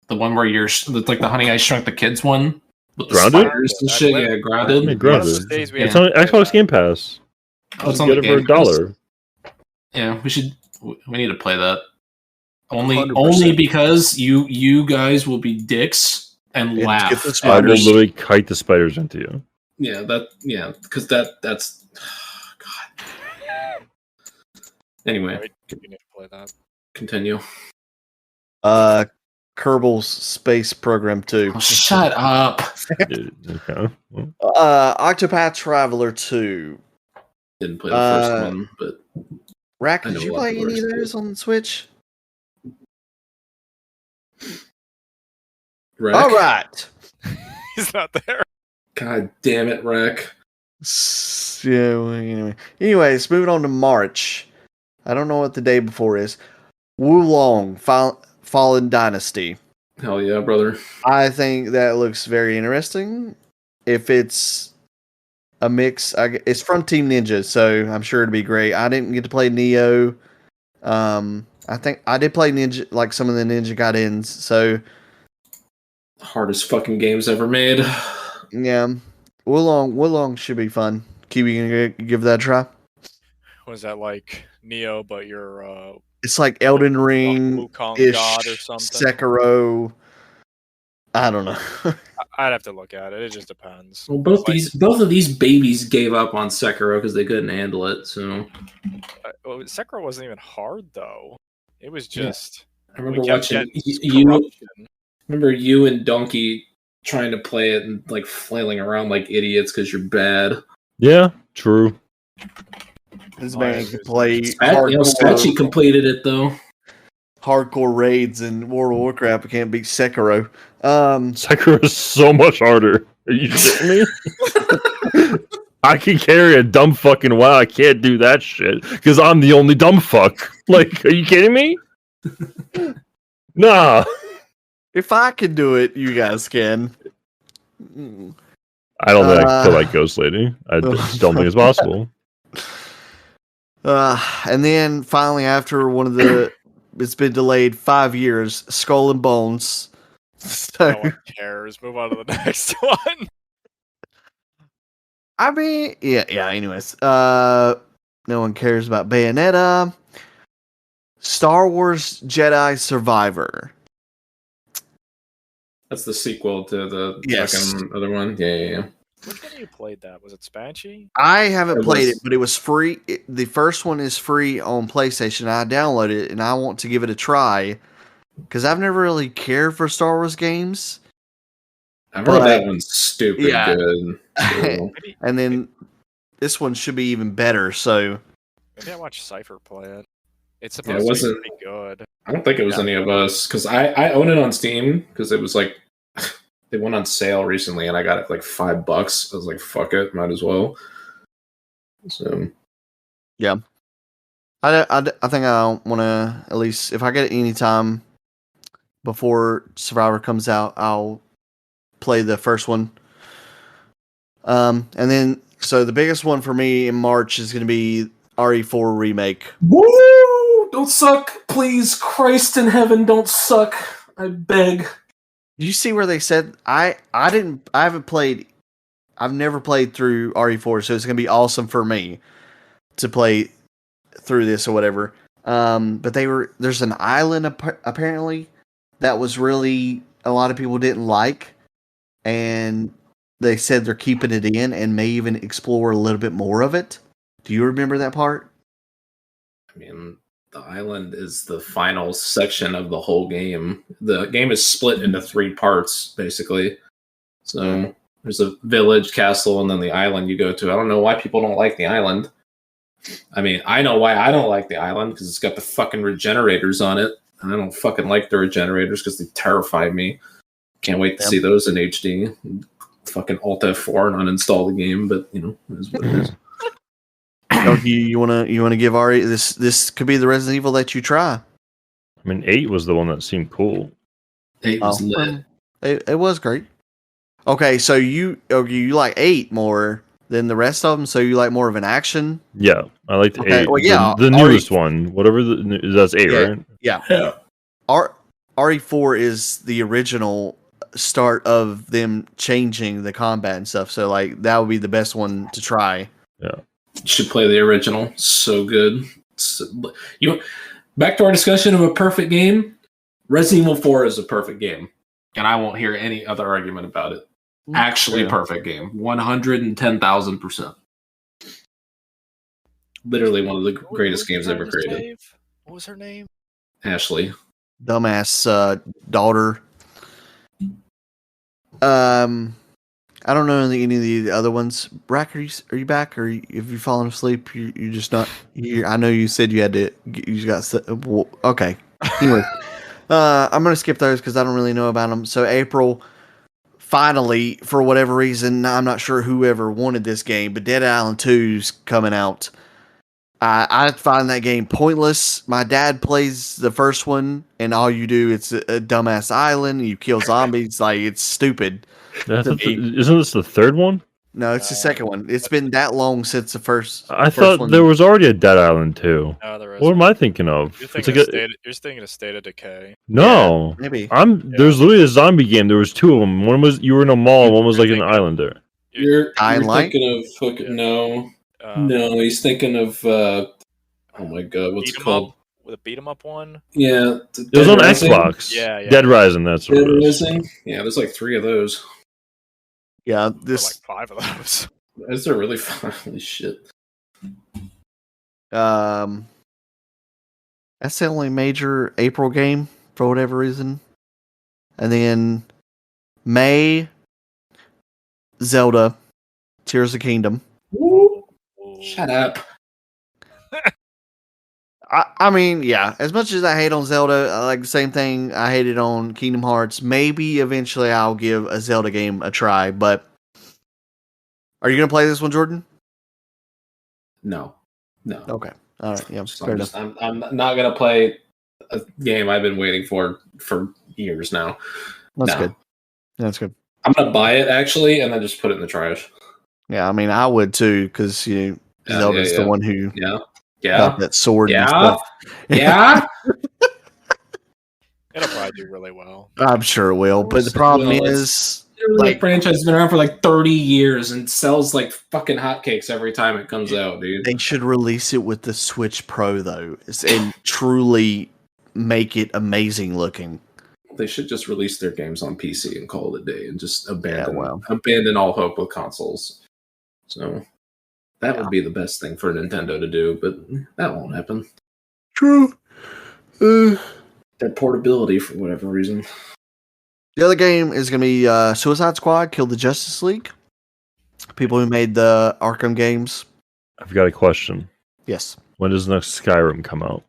The one where it's like the Honey I Shrunk the Kids one with the Grounded? spiders and shit. Yeah, grounded. Yeah, One of Grounded. those days we It's have on to play Xbox that. Game Pass. Oh, it's You on get the it for Game Pass? $1. Yeah, we need to play that. Only 100%. because you guys will be dicks and And laugh. get the at I will spiders. literally kite the spiders into you. because that's God. Anyway, Right, you need to play that. continue. Kerbal Space Program 2. Oh, shut up. Okay. Well, Octopath Traveler 2. Didn't play the first Uh, one, but Rack, I did know you a lot play of any of words, those on the Switch? Wreck. All right. He's not there. God damn it, Wreck. Yeah, well, anyway. Anyways, moving on to March. I don't know what the day before is. Wulong Fallen Dynasty. Hell yeah, brother. I think that looks very interesting. If it's a mix, it's from Team Ninja, so I'm sure it'd be great. I didn't get to play Neo. I think I did play Ninja, like some of the Ninja Gaidens. So Hardest fucking games ever made. yeah, Wulong should be fun. Kiwi, gonna give that a try. Was that like Neo, but you're It's like Elden Ring Wukong ish, God or something? Sekiro. I don't know. I'd have to look at it. It just depends. Well, both Like, of these babies gave up on Sekiro because they couldn't handle it. So Sekiro wasn't even hard though. It was Yeah. just. I remember we kept watching getting corruption. Remember you and Donkey trying to play it and like flailing around like idiots because you're bad. yeah, true. This Oh, man yeah, can it was play nice. Scratchy completed it though. hardcore raids in World of Warcraft. I can't beat Sekiro. Sekiro is so much harder. Are you shitting me? I can carry a dumb fucking WoW. I can't do that shit because I'm the only dumb fuck. Like, are you kidding me? Nah. If I can do it, you guys can. I don't think I can kill that ghost lady. I just don't think it's possible. And then finally, after it's been delayed 5 years, Skull and Bones. So, No one cares. Move on to the next one. I mean, yeah. Anyways, no one cares about Bayonetta. Star Wars Jedi Survivor. That's the sequel to the Yes. second other one. Yeah. Which one of you played that? Was it Spanchy? I haven't It played was- it, but it was free. The first one is free on PlayStation. I downloaded it, and I want to give it a try because I've never really cared for Star Wars games. I've heard But- that one's stupid Yeah. good. So, Maybe, And then this one should be even better. So maybe I watched Cypher play it. It's Yeah, it supposed to be wasn't- pretty good. I don't think it was any of us because I own it on Steam because it was like they went on sale recently and I got it for like $5. I was like, fuck it, might as well. So I think I want to, at least if I get it any time before Survivor comes out, I'll play the first one. And then so the biggest one for me in March is going to be RE4 remake. woo! Don't suck, please, Christ in heaven, don't suck. I beg. Did you see where they said I've never played through RE4, so it's gonna be awesome for me to play through this or whatever. But there's an island apparently that was really a lot of people didn't like, and they said they're keeping it in and may even explore a little bit more of it. Do you remember that part? I mean, the island is the final section of the whole game. The game is split into 3 parts, basically. So there's a village, castle, and then the island you go to. I don't know why people don't like the island. I mean, I know why I don't like the island, because it's got the fucking regenerators on it. And I don't fucking like the regenerators because they terrify me. Can't wait to Yep. see those in HD. Fucking Alt F4 and uninstall the game, but you know, it is what it is. Oh, you wanna give RE this could be the Resident Evil that you try. I mean, 8 was the one that seemed cool. 8 was Oh, lit. It was great. Okay, so you like 8 more than the rest of them. So you like more of an action. Yeah, I liked Okay, 8. well, yeah, the newest one, whatever that's 8, Yeah. right? Yeah. RE4 is the original start of them changing the combat and stuff. So like that would be the best one to try. Should play the original. So good. Back to our discussion of a perfect game. Resident Evil 4 is a perfect game, and I won't hear any other argument about it. Actually, Yeah. perfect game. 110,000%. Literally one of the What greatest was the games ever girl in this created. cave? What was her name? Ashley. Dumbass daughter. I don't know any of the other ones. Brack, are you back, or have you fallen asleep? You just not. I know you said you had to. You got okay. Anyway, I'm gonna skip those because I don't really know about them. So April, finally, for whatever reason, I'm not sure whoever wanted this game, but Dead Island 2's coming out. I find that game pointless. My dad plays the first one, and all you do it's a dumbass island. You kill zombies. Like it's stupid. Isn't this the third one? No, it's the second one. It's been that long since the first. I first thought one. there was already a Dead Island 2. No, there What am isn't. I thinking of? You're It's thinking, like you're thinking of State of Decay. no. Maybe. There's literally a zombie game. There was 2 of them. One was you were in a mall, and one was like an island there. You're Dying Light? thinking of fucking Yeah. no. Um, No, he's thinking of oh my god, what's it beat 'em called? up with a beat 'em up one. Yeah, It was on Xbox. Yeah. Dead Rising. That's what Dead it is. Rising? Yeah, there's like 3 of those. Yeah, Or this like 5 of those. Is there really fun? Holy shit. that's the only major April game for whatever reason. And then May, Zelda, Tears of the Kingdom. Woo! Shut up. I mean, yeah. As much as I hate on Zelda, I like the same thing I hated on Kingdom Hearts. Maybe eventually I'll give a Zelda game a try. But are you gonna play this one, Jordan? No. Okay. All right. Yeah. So Fair I'm, enough. I'm not gonna play a game I've been waiting for years now. That's No. good. That's good. I'm gonna buy it actually, and then just put it in the trash. Yeah, I mean, I would too, because Zelda's the one who Yeah. got that sword and Yeah. stuff. Yeah. It'll probably do really well. I'm sure it will. But the It problem will. is, Like franchise has been around for like 30 years and sells like fucking hotcakes every time it comes out, dude. they should release it with the Switch Pro though, and truly make it amazing looking. They should just release their games on PC and call it a day and just abandon well. all hope with consoles. So that would be the best thing for Nintendo to do, but that won't happen. True. Their portability for whatever reason. The other game is going to be Suicide Squad: Kill the Justice League. People who made the Arkham games. I've got a question. Yes. When does the next Skyrim come out?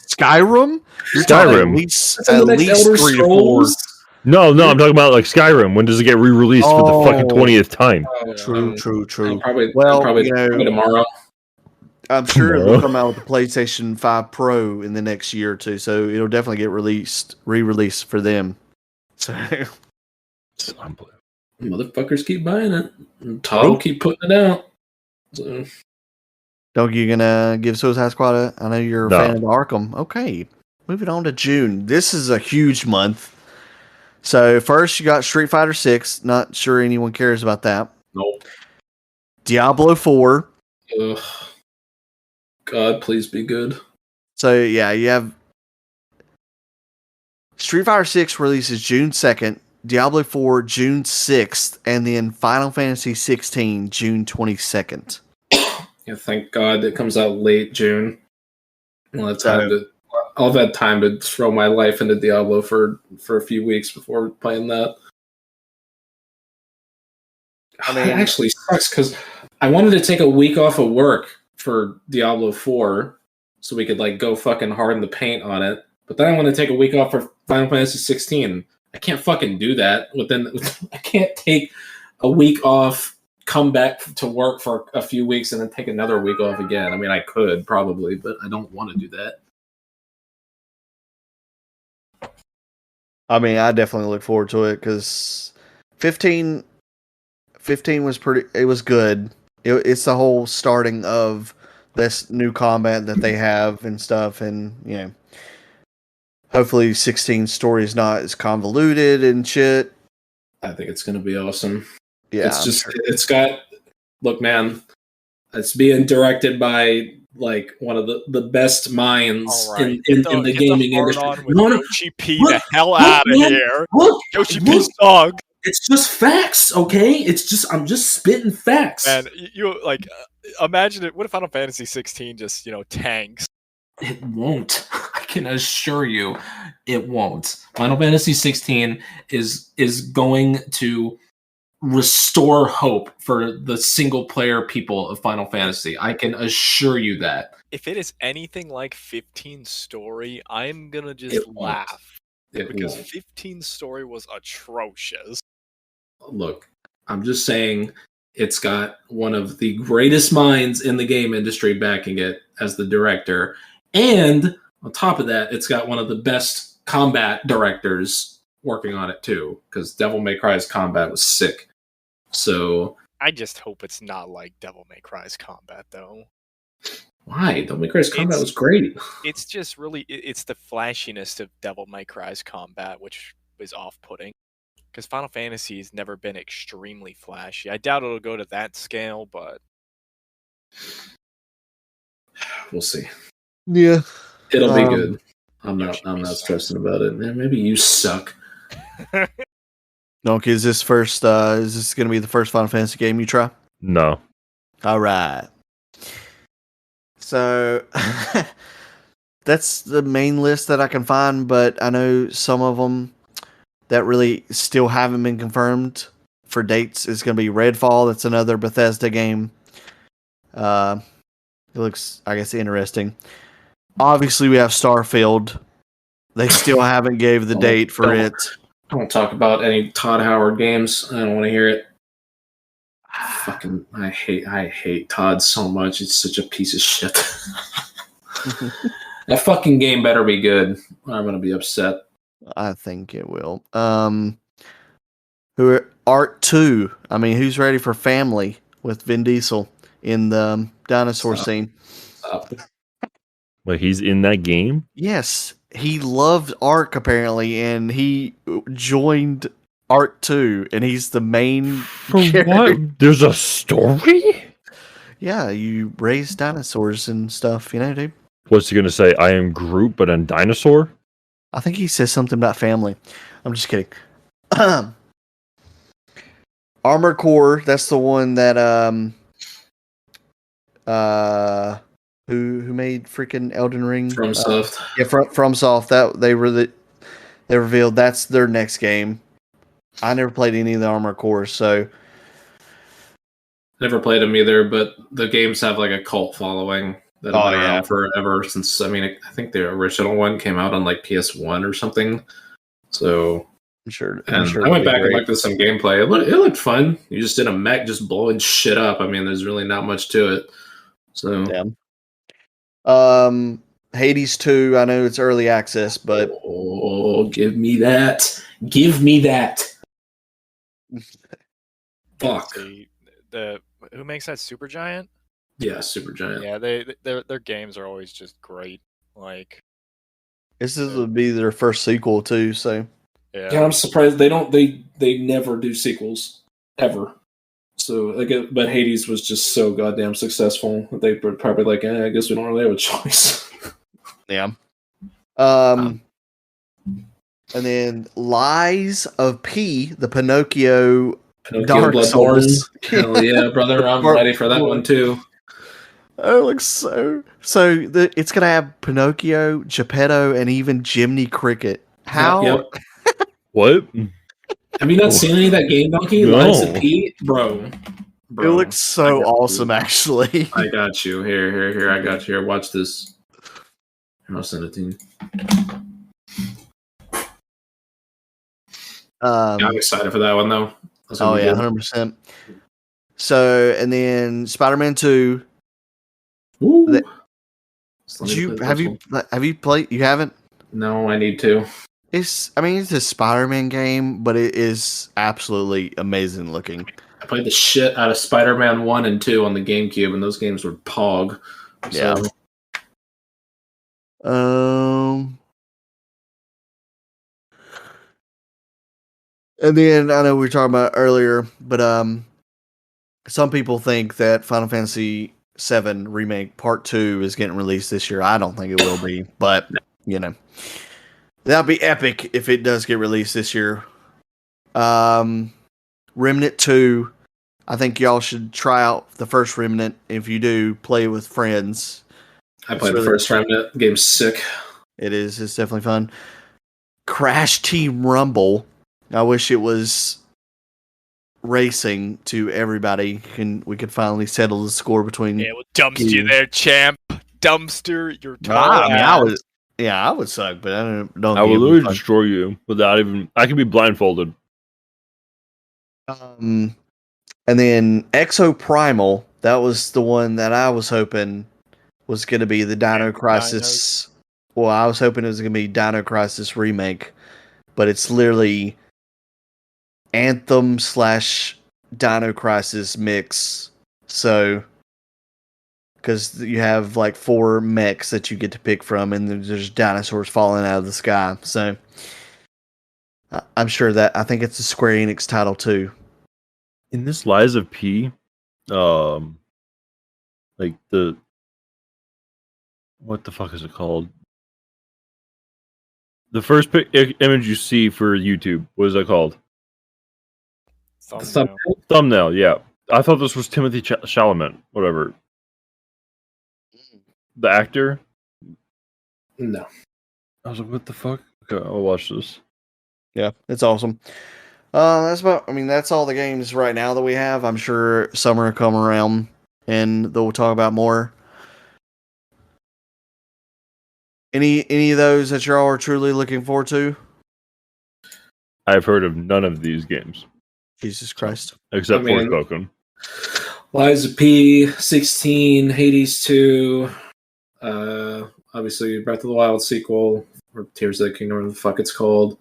Skyrim? You're Skyrim. talking at least Elder 3 to 4. Scrolls? No, I'm talking about like Skyrim. When does it get re-released for the fucking 20th time? True. Probably Well, tomorrow. I'm sure Tomorrow. it'll come out with the PlayStation 5 Pro in the next year or two, so it'll definitely get re-released for them. So It's unbelievable. Motherfuckers keep buying it. And Todd will keep putting it out. So, Doug, you gonna give Suicide Squad I know you're a No. fan of Arkham. Okay. Moving on to June. This is a huge month. So first you got Street Fighter 6. Not sure anyone cares about that. nope. Diablo 4. Ugh. God, please be good. So yeah, you have Street Fighter 6 releases June 2nd, Diablo 4 June 6th, and then Final Fantasy 16 June 22nd. Yeah, thank God it comes out late June. I'll have had time to throw my life into Diablo for a few weeks before playing that. I mean- It actually sucks because I wanted to take a week off of work for Diablo 4 so we could like go fucking hard in the paint on it. But then I want to take a week off for Final Fantasy 16. I can't fucking do that. I can't take a week off, come back to work for a few weeks, and then take another week off again. I mean, I could probably, but I don't want to do that. I mean, I definitely look forward to it because 15 was it was good. It's the whole starting of this new combat that they have and stuff, and hopefully 16 story is not as convoluted and shit. I think it's going to be awesome. Yeah, It's just, it's got, look, man, it's being directed by like one of the best minds All right. in the gaming industry. No, Yoshi P the hell look, out of man. here. Look, Yoshi look. P's dog. It's just facts, okay? I'm just spitting facts. And you like imagine it. What if Final Fantasy 16 just tanks? It won't. I can assure you, it won't. Final Fantasy 16 is going to restore hope for the single player people of Final Fantasy. I can assure you that. If it is anything like 15 story, I'm gonna just It won't. laugh because won't. 15 story was atrocious. Look, I'm just saying it's got one of the greatest minds in the game industry backing it as the director. And on top of that, it's got one of the best combat directors working on it too, because Devil May Cry's combat was sick. So I just hope it's not like Devil May Cry's combat though. why? Devil May Cry's combat was great. It's just really it's the flashiness of Devil May Cry's combat which is off-putting. Because Final Fantasy has never been extremely flashy. I doubt it'll go to that scale, but We'll see. yeah. It'll be good. I'm Yoshi not sucks. stressing about it. Man, maybe you suck. Okay, is this going to be the first Final Fantasy game you try? No. All right. So that's the main list that I can find, but I know some of them that really still haven't been confirmed for dates is going to be Redfall. That's another Bethesda game. It looks, I guess, interesting. Obviously, we have Starfield. They still haven't gave the date for don't. it. Don't talk about any Todd Howard games. I don't want to hear it. Fucking, I hate Todd so much. It's such a piece of shit. That fucking game better be good. Or I'm gonna be upset. I think it will. Who are Art 2? I mean, who's ready for family with Vin Diesel in the dinosaur Stop. scene? Stop. Like he's in that game. Yes, he loved Ark apparently, and he joined Ark 2, and he's the main. For character. what? There's a story. Yeah, you raise dinosaurs and stuff, dude. What's he gonna say? I am Groot, but a dinosaur. I think he says something about family. I'm just kidding. Armored Core, that's the one that who made freaking Elden Ring? FromSoft. Yeah, FromSoft. That they revealed that's their next game. I never played any of the Armored Core, so Never played them either, but the games have like a cult following that have been around forever since. I mean, I think the original one came out on like PS1 or something. So I'm sure. I went back and looked at some gameplay. It looked fun. You just did a mech just blowing shit up. I mean, there's really not much to it. So yeah. Hades 2. I know it's early access, but give me that. Give me that. Fuck. Who makes that? Supergiant? Yeah, Supergiant. Yeah, their games are always just great. Like this would be their first sequel too. So yeah, I'm surprised they don't. They never do sequels ever. So but Hades was just so goddamn successful. They were probably like, I guess we don't really have a choice. Yeah. And then Lies of P, the Pinocchio Dark Souls. Hell yeah, brother! I'm ready for that one too. Oh, it looks so. It's gonna have Pinocchio, Geppetto, and even Jiminy Cricket. How? Yep. What? Have you not seen any of that game, Donkey? No. Lies of P, bro. It looks so awesome, you. actually. I got you. Here. I got you. Here, watch this. I'll send it to you. I'm excited for that one, though. Oh yeah, 100%. So, and then Spider-Man 2. Ooh. Have you played? You haven't? No, I need to. It's a Spider-Man game, but it is absolutely amazing looking. I played the shit out of Spider-Man 1 and 2 on the GameCube, and those games were pog. Yeah. And then I know we were talking about earlier, but some people think that Final Fantasy VII Remake Part 2 is getting released this year. I don't think it will be, but that'd be epic if it does get released this year. Remnant 2, I think y'all should try out the first Remnant. If you do, play with friends. I played the first Remnant. Game's sick. It is. It's definitely fun. Crash Team Rumble. I wish it was racing to everybody. We could finally settle the score between. Yeah, well, Dumpster there, champ. Dumpster, you're I would suck, but I don't. I would literally destroy you without even. I could be blindfolded. And then Exo Primal. That was the one that I was hoping was going to be the Dino Crisis. Well, I was hoping it was going to be Dino Crisis remake, but it's literally Anthem / Dino Crisis mix. So, because you have like 4 mechs that you get to pick from, and there's dinosaurs falling out of the sky. So, I'm sure that I think it's a Square Enix title too. In this Lies of P, like what the fuck is it called? The first image you see for YouTube, what is that called? Thumbnail, yeah. I thought this was Timothy Chalamet, whatever. The actor? No. I was like, what the fuck? Okay, I'll watch this. Yeah, it's awesome. That's all the games right now that we have. I'm sure summer will come around and they'll talk about more. Any of those that y'all are truly looking forward to? I've heard of none of these games. Jesus Christ. Except Forspoken. Lies of P, 16, Hades 2. obviously Breath of the Wild sequel, or Tears of the Kingdom, whatever the fuck it's called.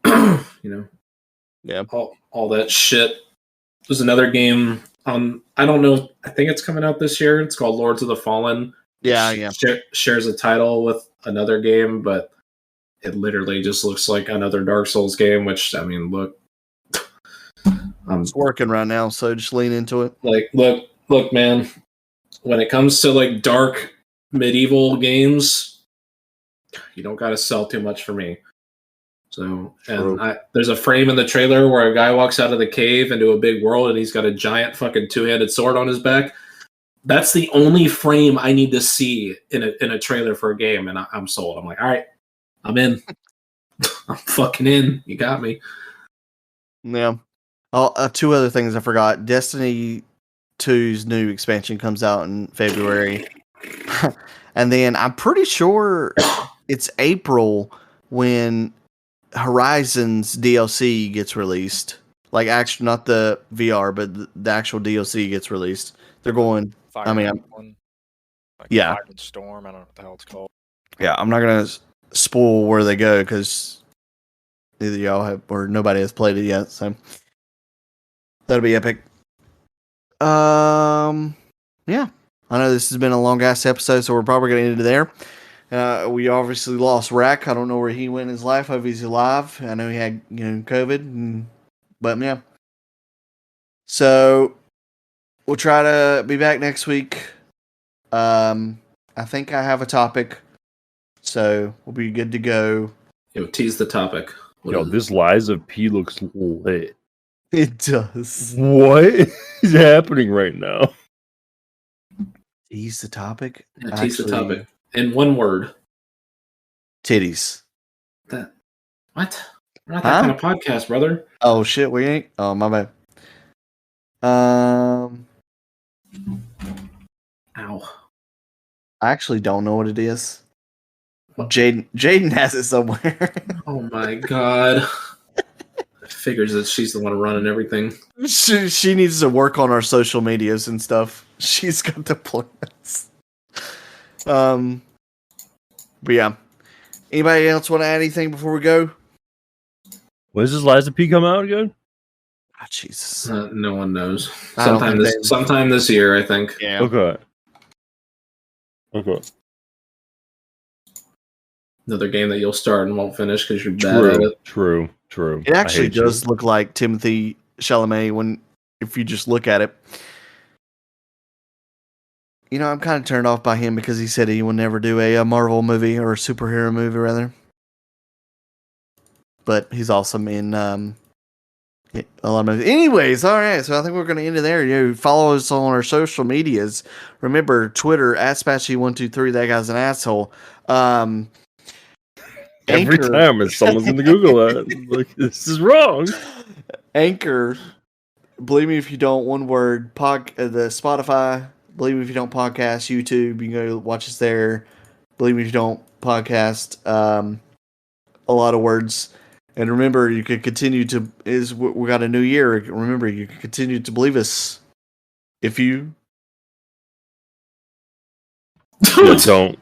You know, Yeah. all that shit. There's another game. I don't know. I think it's coming out this year. It's called Lords of the Fallen. Yeah, yeah. Shares a title with another game, but it literally just looks like another Dark Souls game. Which, I mean, look, It's working right now, so just lean into it. like look, man. When it comes to like dark medieval games, you don't got to sell too much for me. So, True. and there's a frame in the trailer where a guy walks out of the cave into a big world, and he's got a giant fucking two-handed sword on his back. That's the only frame I need to see in a trailer for a game, and I'm sold. I'm like, all right, I'm in. I'm fucking in. You got me. Yeah. Oh, two other things I forgot. Destiny 2's new expansion comes out in February. And then I'm pretty sure it's April when Horizon's DLC gets released. Like, actually, not the VR, but the actual DLC gets released. They're going. I mean, one, like yeah. Fire and Storm. I don't know what the hell it's called. Yeah, I'm not gonna spoil where they go because neither y'all have or nobody has played it yet. So that'll be epic. Yeah. I know this has been a long ass episode, so we're probably gonna end it there. We obviously lost Rack. I don't know where he went in his life. Hope he's alive. I know he had COVID, but yeah. So we'll try to be back next week. I think I have a topic, so we'll be good to go. Yo, tease the topic. Yo, this Lies of P looks lit. It does. What is happening right now? Tease the topic. Yeah, tease the topic in one word. Titties. What? We're not that kind of podcast, brother. Oh shit, we ain't. Oh my bad. Ow. I actually don't know what it is. Jaden has it somewhere. Oh my god. Figures that she's the one running everything. She needs to work on our social medias and stuff. She's got the plans. But yeah. Anybody else want to add anything before we go? When does this Lies of P come out again? Oh, Jesus. No one knows. I don't think Sometime this year, I think. Yeah. Okay. Another game that you'll start and won't finish because you're bad at it. True. It actually does look like Timothy Chalamet if you just look at it. I'm kind of turned off by him because he said he will never do a Marvel movie or a superhero movie, rather. But he's awesome in a lot of movies. Anyways, all right. So I think we're going to end it there. Follow us on our social medias. Remember, Twitter, @Spatchy123. That guy's an asshole. Every time someone's in the Google ad, like, this is wrong. Anchor, Believe Me If You Don't, one word. The Spotify, Believe Me If You Don't podcast. YouTube, you can go watch us there. Believe Me If You Don't podcast. A lot of words. And remember, you can continue to, we got a new year. Remember, you can continue to believe us if you Don't.